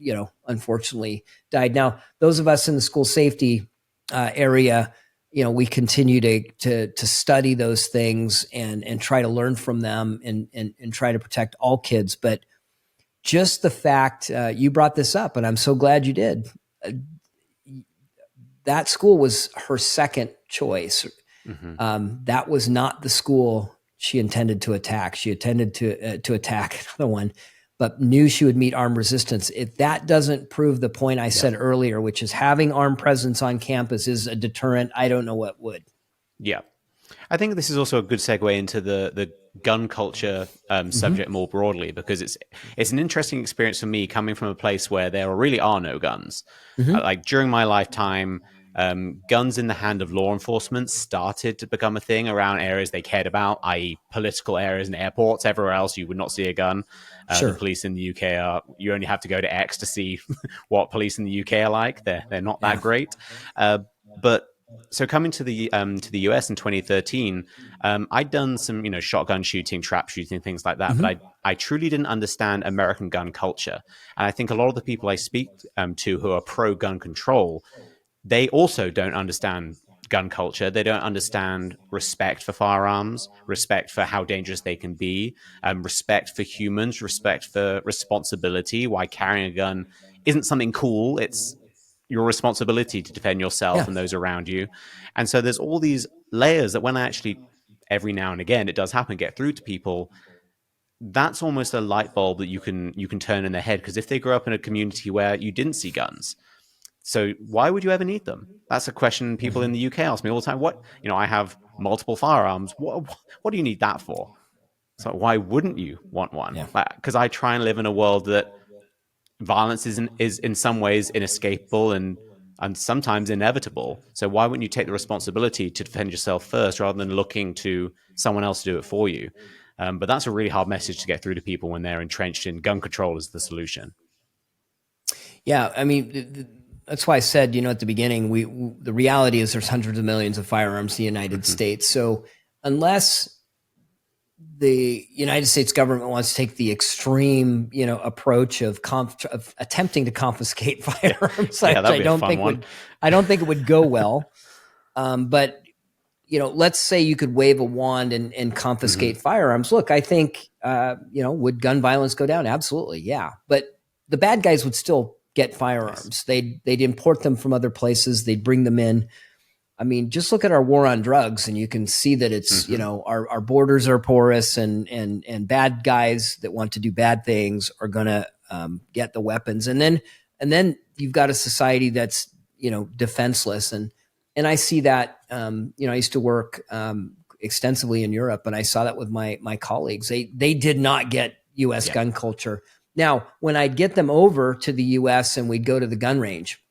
unfortunately died. Now, those of us in the school safety area, we continue to study those things and try to learn from them and try to protect all kids. But just the fact you brought this up, and I'm so glad you did. That school was her second choice. That was not the school she intended to attack. She intended to attack another one, but knew she would meet armed resistance. If that doesn't prove the point I said earlier, which is having armed presence on campus is a deterrent, I don't know what would. Yeah. I think this is also a good segue into the gun culture subject more broadly, because it's an interesting experience for me coming from a place where there really are no guns. Like during my lifetime, guns in the hand of law enforcement started to become a thing around areas they cared about, i.e. political areas and airports. Everywhere else you would not see a gun. The police in the UK you only have to go to X to see what police in the UK are like. They're not that great. But so coming to the US in 2013, I'd done some shotgun shooting, trap shooting, things like that. But I truly didn't understand American gun culture, and I think a lot of the people I speak to who are pro gun control, they also don't understand gun culture. They don't understand respect for firearms, respect for how dangerous they can be, respect for humans, respect for responsibility. Why carrying a gun isn't something cool. It's your responsibility to defend yourself and those around you. And so there's all these layers that when I actually, every now and again, it does happen, get through to people, that's almost a light bulb that you can turn in their head. Because if they grew up in a community where you didn't see guns, so why would you ever need them? That's a question people in the UK ask me all the time. I have multiple firearms. What do you need that for? So why wouldn't you want one? Because I try and live in a world that violence is in some ways inescapable and sometimes inevitable. So why wouldn't you take the responsibility to defend yourself first rather than looking to someone else to do it for you? But that's a really hard message to get through to people when they're entrenched in gun control as the solution. Yeah, I mean, that's why I said, at the beginning, the reality is there's hundreds of millions of firearms in the United States. So unless the United States government wants to take the extreme, approach of attempting to confiscate firearms, I don't think it would go well. But let's say you could wave a wand and confiscate firearms. Look, I think would gun violence go down? Absolutely, yeah. But the bad guys would still get firearms. They'd import them from other places. They'd bring them in. I mean, just look at our war on drugs, and you can see that it's our borders are porous, and bad guys that want to do bad things are going to get the weapons, and then you've got a society that's defenseless, and I see that. I used to work extensively in Europe, and I saw that with my colleagues. They did not get U.S. gun culture. Now, when I'd get them over to the U.S. and we'd go to the gun range,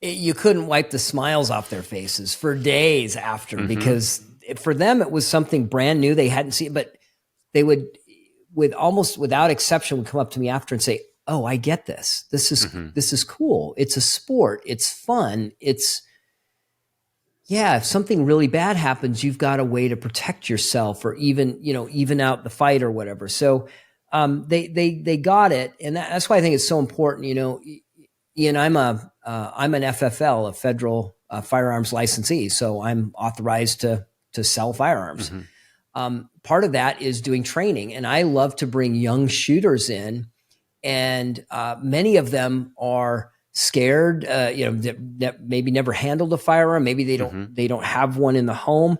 you couldn't wipe the smiles off their faces for days after, because for them it was something brand new they hadn't seen. But they would, almost without exception, would come up to me after and say, "Oh, I get this. This is cool. It's a sport. It's fun. It's." Yeah, if something really bad happens, you've got a way to protect yourself, or even out the fight or whatever. So they got it, and that's why I think it's so important. Ian, I'm an FFL, a federal firearms licensee, so I'm authorized to sell firearms. Part of that is doing training, and I love to bring young shooters in, and many of them are scared, that maybe never handled a firearm. Maybe they don't have one in the home.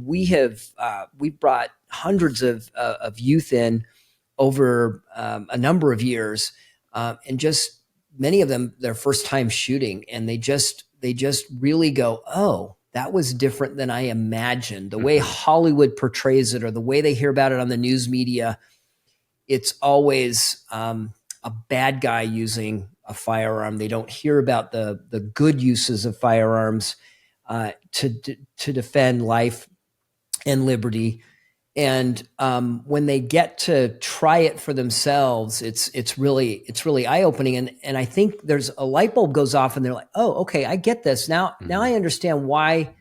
We've brought hundreds of youth in over a number of years. and just many of them their first time shooting, and they just really go, oh, that was different than I imagined. The way Hollywood portrays it, or the way they hear about it on the news media, it's always a bad guy using a firearm. They don't hear about the good uses of firearms to defend life and liberty. And when they get to try it for themselves, it's really eye opening. And I think there's a light bulb goes off, and they're like, oh, okay, I get this now. Now I understand why.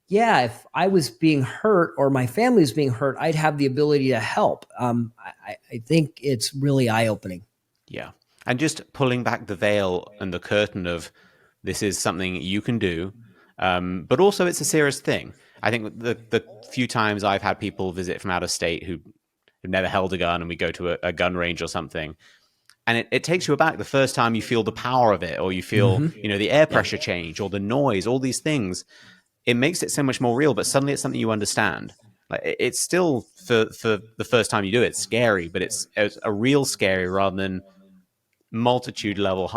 Yeah, if I was being hurt or my family was being hurt, I'd have the ability to help. I think it's really eye opening. Yeah. And just pulling back the veil and the curtain of this is something you can do, but also it's a serious thing. I think the few times I've had people visit from out of state who have never held a gun, and we go to a gun range or something, and it takes you aback the first time you feel the power of it, or you feel, the air pressure change, or the noise, all these things. It makes it so much more real, but suddenly it's something you understand. Like, it's still, for the first time you do it, it's scary, but it's a real scary rather than multitude level,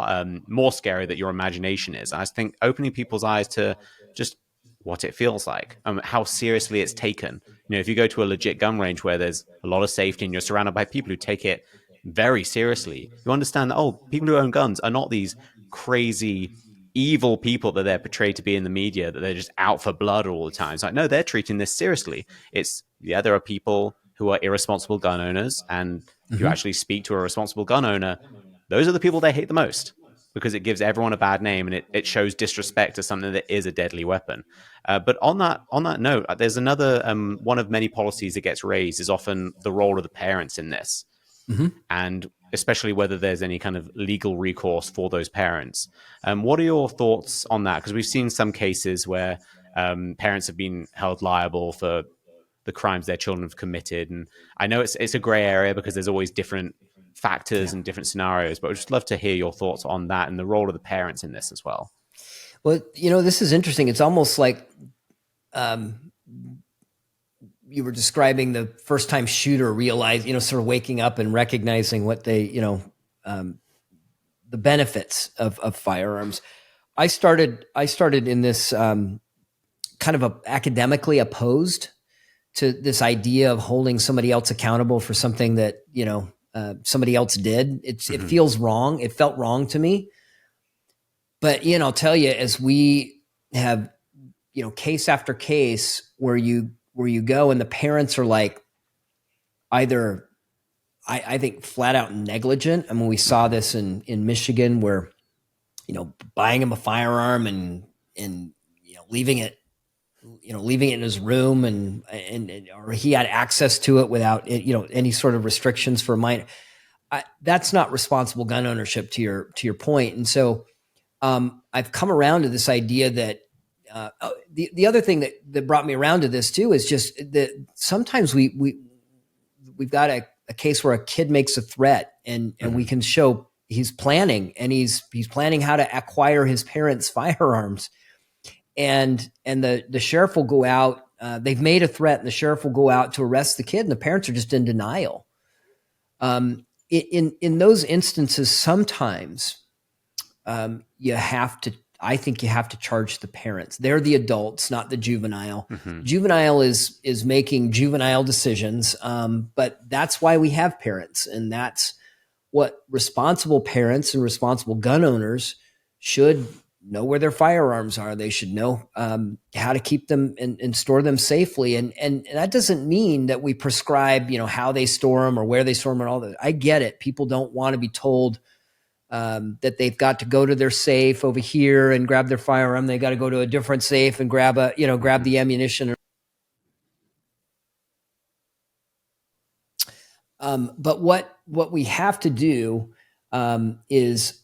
more scary that your imagination is. And I think opening people's eyes to just what it feels like, how seriously it's taken. If you go to a legit gun range where there's a lot of safety and you're surrounded by people who take it very seriously, you understand that, people who own guns are not these crazy evil people that they're portrayed to be in the media, that they're just out for blood all the time. It's like, no, they're treating this seriously. There are people who are irresponsible gun owners, and if you actually speak to a responsible gun owner, those are the people they hate the most, because it gives everyone a bad name, and it shows disrespect to something that is a deadly weapon. But on that note, there's another one of many policies that gets raised is often the role of the parents in this, and especially whether there's any kind of legal recourse for those parents. What are your thoughts on that? Because we've seen some cases where parents have been held liable for the crimes their children have committed, and I know it's a gray area because there's always different factors and different scenarios, but I'd just love to hear your thoughts on that and the role of the parents in this as well. Well, this is interesting. It's almost like you were describing the first time shooter realize, sort of waking up and recognizing what they, the benefits of firearms. I started in this kind of academically opposed to this idea of holding somebody else accountable for something that, somebody else did. It feels wrong. It felt wrong to me. But, I'll tell you, as we have, case after case where you go and the parents are like either, I think, flat out negligent. I mean, we saw this in Michigan where, buying him a firearm and leaving it in his room and or he had access to it without any sort of restrictions for a minor. That's not responsible gun ownership, to your point. And so I've come around to this idea that the other thing that brought me around to this too is just that sometimes we've got a case where a kid makes a threat and we can show he's planning how to acquire his parents' firearms. And the sheriff will go out. They've made a threat, and the sheriff will go out to arrest the kid, and the parents are just in denial. In those instances, sometimes I think you have to charge the parents. They're the adults, not the juvenile. Juvenile is making juvenile decisions, but that's why we have parents, and that's what responsible parents and responsible gun owners should know, where their firearms are. They should know how to keep them and store them safely. And that doesn't mean that we prescribe, how they store them or where they store them and all that. I get it. People don't want to be told that they've got to go to their safe over here and grab their firearm. They got to go to a different safe and grab the ammunition. But what we have to do is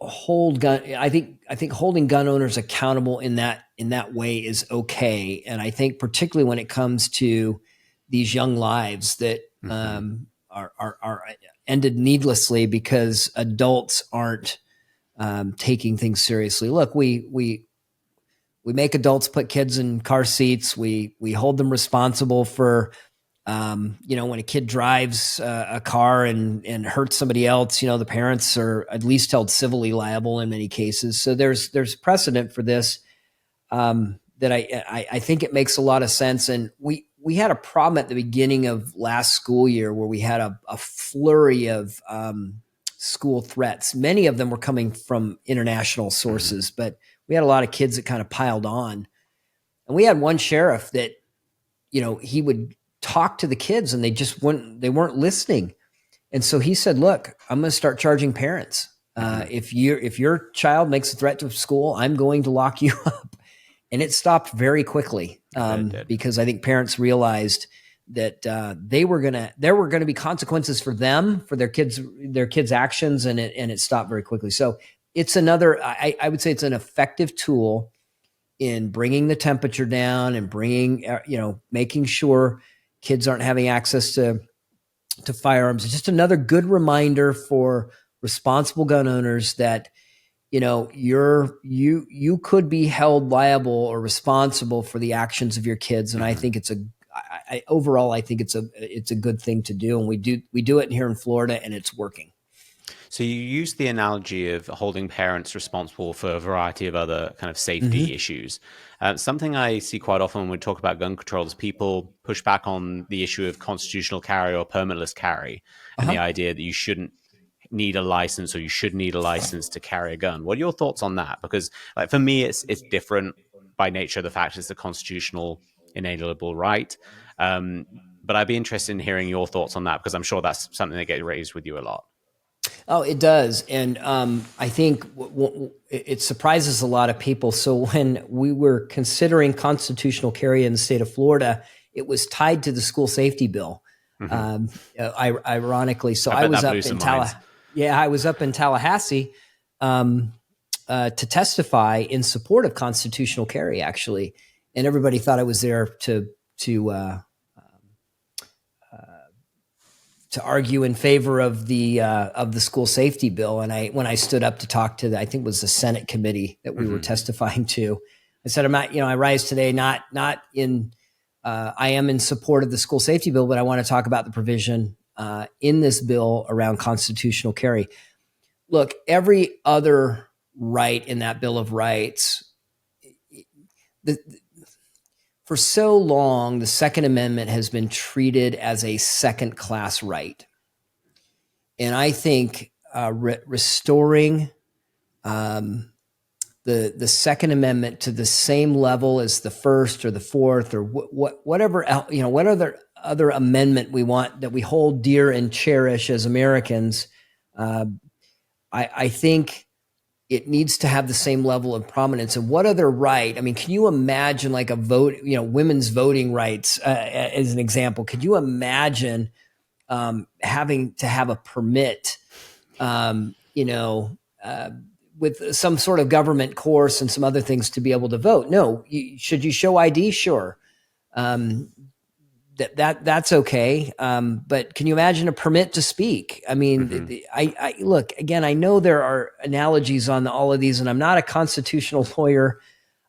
hold gun. I think holding gun owners accountable in that way is okay. And I think particularly when it comes to these young lives that are ended needlessly because adults aren't taking things seriously. Look, we make adults put kids in car seats. We hold them responsible for When a kid drives a car and hurts somebody else, the parents are at least held civilly liable in many cases. So there's precedent for this, that I think it makes a lot of sense. And we had a problem at the beginning of last school year where we had a flurry of school threats. Many of them were coming from international sources, but we had a lot of kids that kind of piled on. And we had one sheriff that, he would talk to the kids and they weren't listening. And so he said, look, I'm going to start charging parents. If your child makes a threat to school, I'm going to lock you up. And it stopped very quickly, because I think parents realized that there were going to be consequences for them, for their kids' actions, and it stopped very quickly. So it's another, I would say it's an effective tool in bringing the temperature down and making sure kids aren't having access to firearms. It's just another good reminder for responsible gun owners that, you could be held liable or responsible for the actions of your kids. And I think overall, I think it's a good thing to do. And we do it here in Florida, and it's working. So you use the analogy of holding parents responsible for a variety of other kind of safety issues. Something I see quite often when we talk about gun control is people push back on the issue of constitutional carry or permitless carry, and the idea that you shouldn't need a license, or you should need a license to carry a gun. What are your thoughts on that? Because for me, it's different by nature of the fact it's a constitutional inalienable right. But I'd be interested in hearing your thoughts on that, because I'm sure that's something that gets raised with you a lot. Oh, it does. And I think it surprises a lot of people. So when we were considering constitutional carry in the state of Florida, it was tied to the school safety bill. Ironically. So I was up in I was up in Tallahassee to testify in support of constitutional carry, actually. And everybody thought I was there to argue in favor of the school safety bill. And when I stood up to talk to I think it was the Senate committee that we were testifying to, I said, I'm not, I rise today, not in, I am in support of the school safety bill, but I want to talk about the provision in this bill around constitutional carry. Look, every other right in that Bill of Rights, for so long, the Second Amendment has been treated as a second-class right. And I think restoring the Second Amendment to the same level as the First or the Fourth or whatever other amendment we want that we hold dear and cherish as Americans, I think it needs to have the same level of prominence. And what other right? I mean, can you imagine like a vote, women's voting rights as an example? Could you imagine having to have a permit, with some sort of government course and some other things to be able to vote? No. Should you show ID? Sure. That's okay. But can you imagine a permit to speak? I mean, I look, again, I know there are analogies on all of these, and I'm not a constitutional lawyer.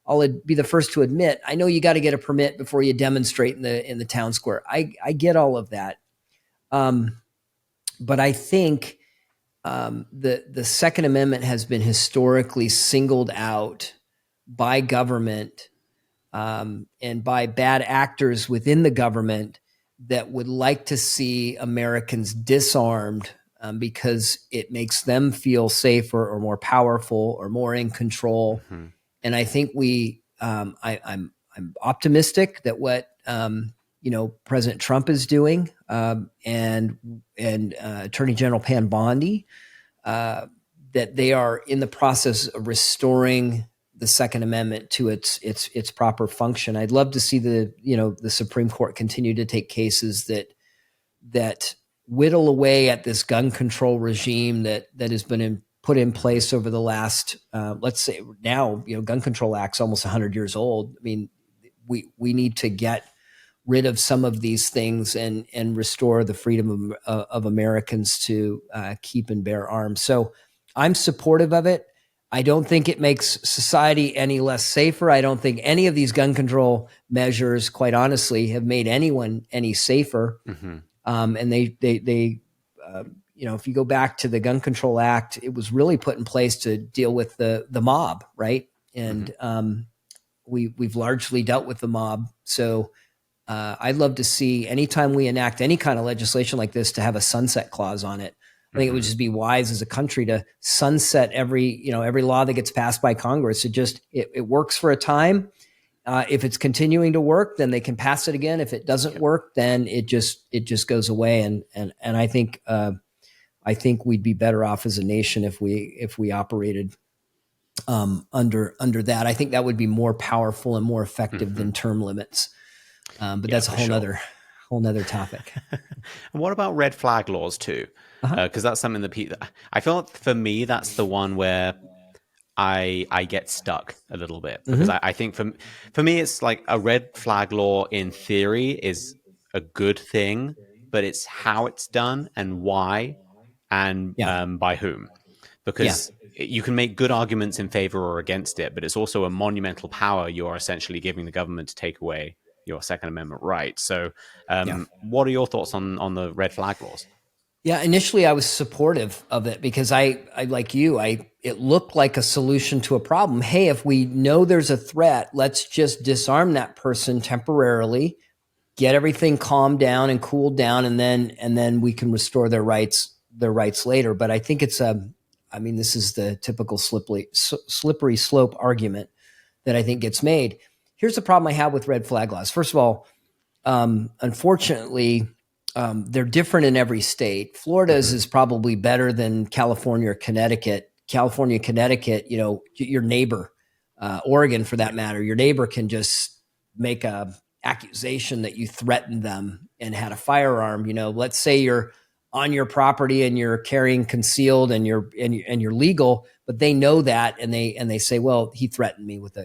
I'll be the first to admit, I know you got to get a permit before you demonstrate in the town square. I get all of that. But I think the Second Amendment has been historically singled out by government and by bad actors within the government that would like to see Americans disarmed because it makes them feel safer or more powerful or more in control. And I think I'm optimistic that what President Trump is doing and Attorney General Pam Bondi, that they are in the process of restoring the Second Amendment to its proper function. I'd love to see the Supreme Court continue to take cases that whittle away at this gun control regime that has been put in place over the last, let's say now, Gun Control Act's almost 100 years old. I mean, we need to get rid of some of these things and restore the freedom of Americans to keep and bear arms. So I'm supportive of it. I don't think it makes society any less safer. I don't think any of these gun control measures, quite honestly, have made anyone any safer. Mm-hmm. And they if you go back to the Gun Control Act, it was really put in place to deal with the mob, right? And we've largely dealt with the mob. So I'd love to see anytime we enact any kind of legislation like this to have a sunset clause on it. I think it would just be wise as a country to sunset every law that gets passed by Congress. It works for a time. If it's continuing to work, then they can pass it again. If it doesn't work, then it just goes away. And I think we'd be better off as a nation if we operated under that. I think that would be more powerful and more effective than term limits. But that's a whole nother topic. And what about red flag laws too? Because that's something that I feel like for me, that's the one where I get stuck a little bit, because I think for me, it's like a red flag law in theory is a good thing, but it's how it's done and why and by whom. Because you can make good arguments in favor or against it, but it's also a monumental power you're essentially giving the government to take away your Second Amendment right. So what are your thoughts on the red flag laws? Yeah, initially I was supportive of it because I like you, it looked like a solution to a problem. Hey, if we know there's a threat, let's just disarm that person temporarily, get everything calmed down and cooled down, and then we can restore their rights later. But I think this is the typical slippery slope argument that I think gets made. Here's the problem I have with red flag laws. First of all, unfortunately, they're different in every state. Florida's is probably better than California or Connecticut. California, Connecticut, your neighbor, Oregon for that matter, your neighbor can just make a accusation that you threatened them and had a firearm. Let's say you're on your property and you're carrying concealed and you're legal, but they know that and they say, well, he threatened me with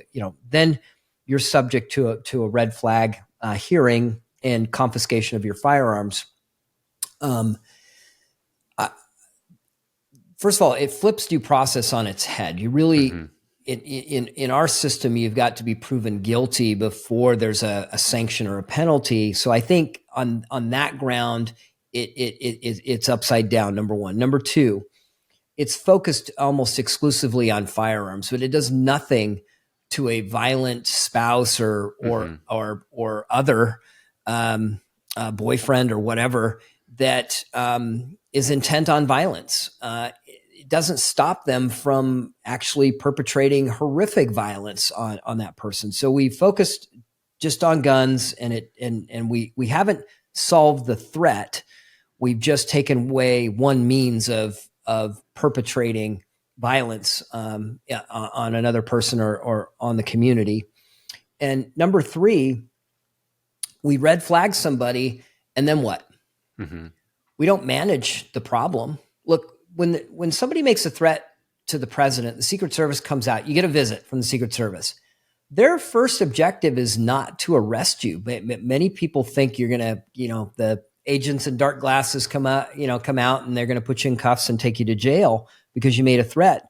then you're subject to a red flag hearing and confiscation of your firearms. First of all, it flips due process on its head. You really, in our system, you've got to be proven guilty before there's a sanction or a penalty. So I think on that ground, it's upside down. Number one. Number two, it's focused almost exclusively on firearms, but it does nothing to a violent spouse or other boyfriend or whatever that is intent on violence. It doesn't stop them from actually perpetrating horrific violence on that person. So we focused just on guns, and we haven't solved the threat. We've just taken away one means of perpetrating violence on another person or on the community. And number three, we red flag somebody, and then what? We don't manage the problem. Look, when somebody makes a threat to the president, the Secret Service comes out, you get a visit from the Secret Service. Their first objective is not to arrest you. But many people think you're going to, the agents in dark glasses come out and they're going to put you in cuffs and take you to jail because you made a threat.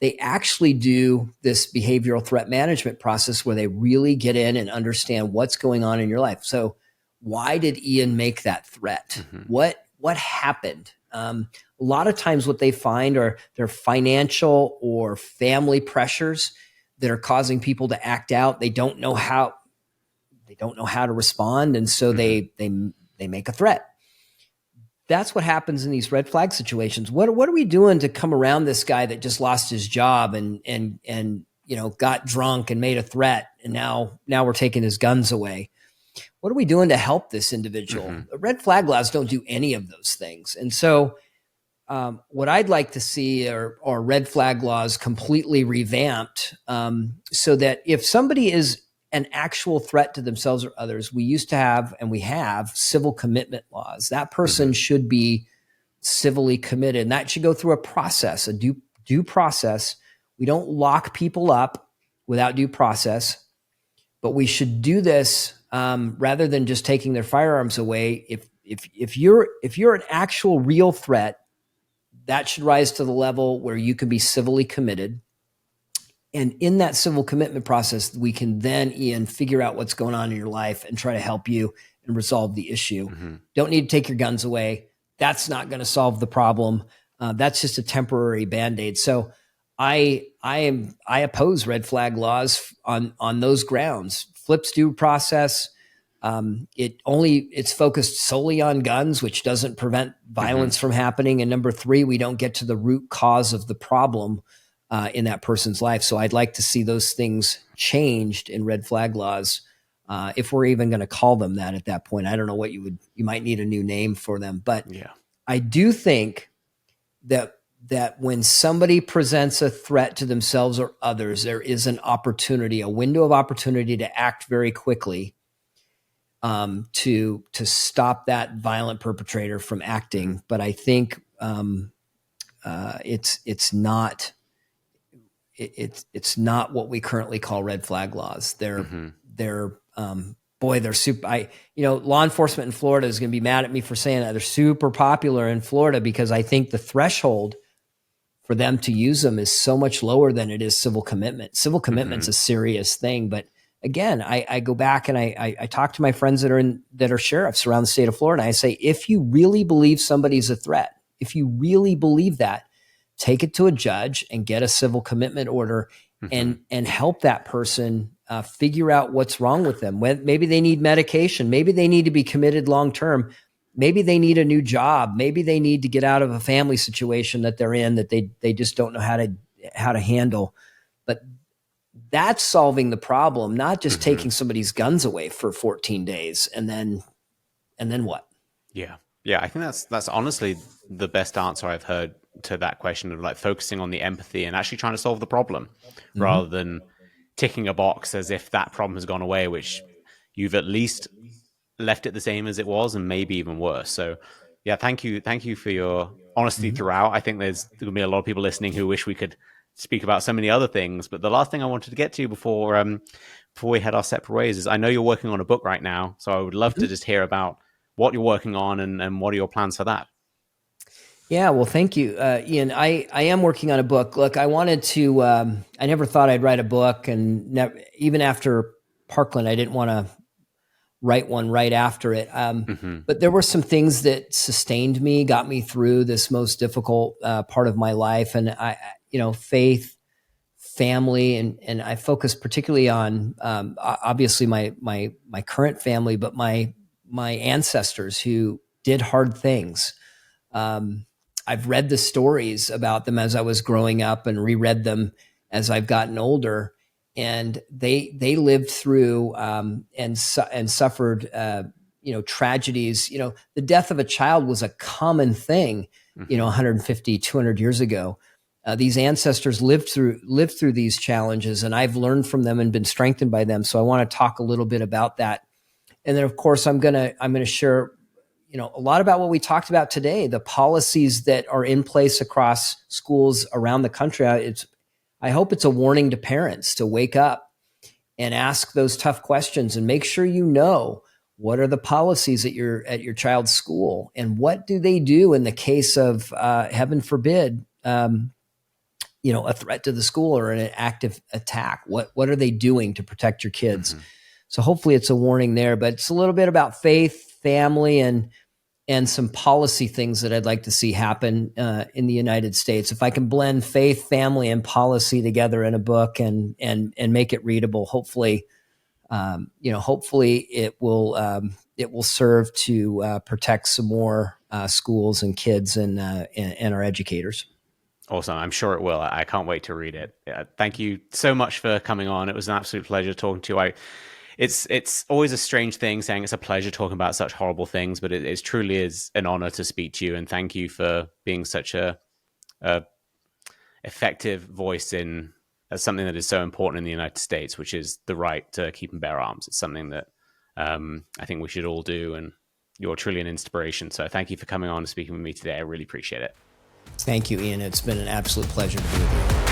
They actually do this behavioral threat management process where they really get in and understand what's going on in your life. So why did Ian make that threat? What happened? A lot of times what they find are their financial or family pressures that are causing people to act out. They don't know how to respond. And so they make a threat. That's what happens in these red flag situations. What are we doing to come around this guy that just lost his job and got drunk and made a threat, and now we're taking his guns away? What are we doing to help this individual? Red flag laws don't do any of those things. And so what I'd like to see are red flag laws completely revamped so that if somebody is an actual threat to themselves or others, we used to have, and we have, civil commitment laws. That person should be civilly committed, and that should go through a process, a due process. We don't lock people up without due process, but we should do this rather than just taking their firearms away. If you're an actual real threat, that should rise to the level where you can be civilly committed. And in that civil commitment process, we can then, Ian, figure out what's going on in your life and try to help you and resolve the issue. Don't need to take your guns away. That's not going to solve the problem. That's just a temporary Band-Aid. So I oppose red flag laws on those grounds. Flips due process. It's focused solely on guns, which doesn't prevent violence from happening. And number three, we don't get to the root cause of the problem in that person's life. So I'd like to see those things changed in red flag laws, if we're even going to call them that at that point. I don't know what you might need a new name for them, but I do think that when somebody presents a threat to themselves or others, there is an opportunity, a window of opportunity to act very quickly, to stop that violent perpetrator from acting. But I think it's not what we currently call red flag laws. They're super. Law enforcement in Florida is going to be mad at me for saying that. They're super popular in Florida because I think the threshold for them to use them is so much lower than it is civil commitment. Civil commitment's a serious thing, but again, I go back and I talk to my friends that are sheriffs around the state of Florida. And I say, if you really believe somebody's a threat, if you really believe that, take it to a judge and get a civil commitment order and help that person figure out what's wrong with them. Maybe they need medication. Maybe they need to be committed long-term. Maybe they need a new job. Maybe they need to get out of a family situation that they're in that they just don't know how to handle. But that's solving the problem, not just taking somebody's guns away for 14 days and then what? Yeah. I think that's honestly the best answer I've heard to that question of like focusing on the empathy and actually trying to solve the problem rather than ticking a box as if that problem has gone away, which you've at least left it the same as it was and maybe even worse. So yeah, thank you for your honesty throughout. I think there's going to be a lot of people listening who wish we could speak about so many other things, but the last thing I wanted to get to before we head our separate ways is I know you're working on a book right now, so I would love to just hear about what you're working on and what are your plans for that. Yeah, well, thank you, Ian. I am working on a book. Look, I wanted to. I never thought I'd write a book, and even after Parkland, I didn't want to write one right after it. But there were some things that sustained me, got me through this most difficult part of my life, and faith, family, and I focus particularly on obviously my current family, but my ancestors who did hard things. I've read the stories about them as I was growing up and reread them as I've gotten older, and they lived through and suffered tragedies. The death of a child was a common thing 150, 200 years ago. These ancestors lived through these challenges, and I've learned from them and been strengthened by them. So I want to talk a little bit about that. And then of course I'm going to share a lot about what we talked about today, the policies that are in place across schools around the country. I hope it's a warning to parents to wake up and ask those tough questions and make sure what are the policies at your child's school and what do they do in the case of heaven forbid a threat to the school or an active attack. What are they doing to protect your kids? So hopefully it's a warning there, but it's a little bit about faith, family, and some policy things that I'd like to see happen in the United States. If I can blend faith, family, and policy together in a book and make it readable, hopefully it will serve to protect some more schools and kids and our educators. Awesome. I'm sure it will. I can't wait to read it. Thank you so much for coming on. It was an absolute pleasure talking to you. It's always a strange thing saying it's a pleasure talking about such horrible things, but it truly is an honor to speak to you. And thank you for being such a effective voice in something that is so important in the United States, which is the right to keep and bear arms. It's something that I think we should all do. And you're truly an inspiration. So thank you for coming on and speaking with me today. I really appreciate it. Thank you, Ian. It's been an absolute pleasure to be with you.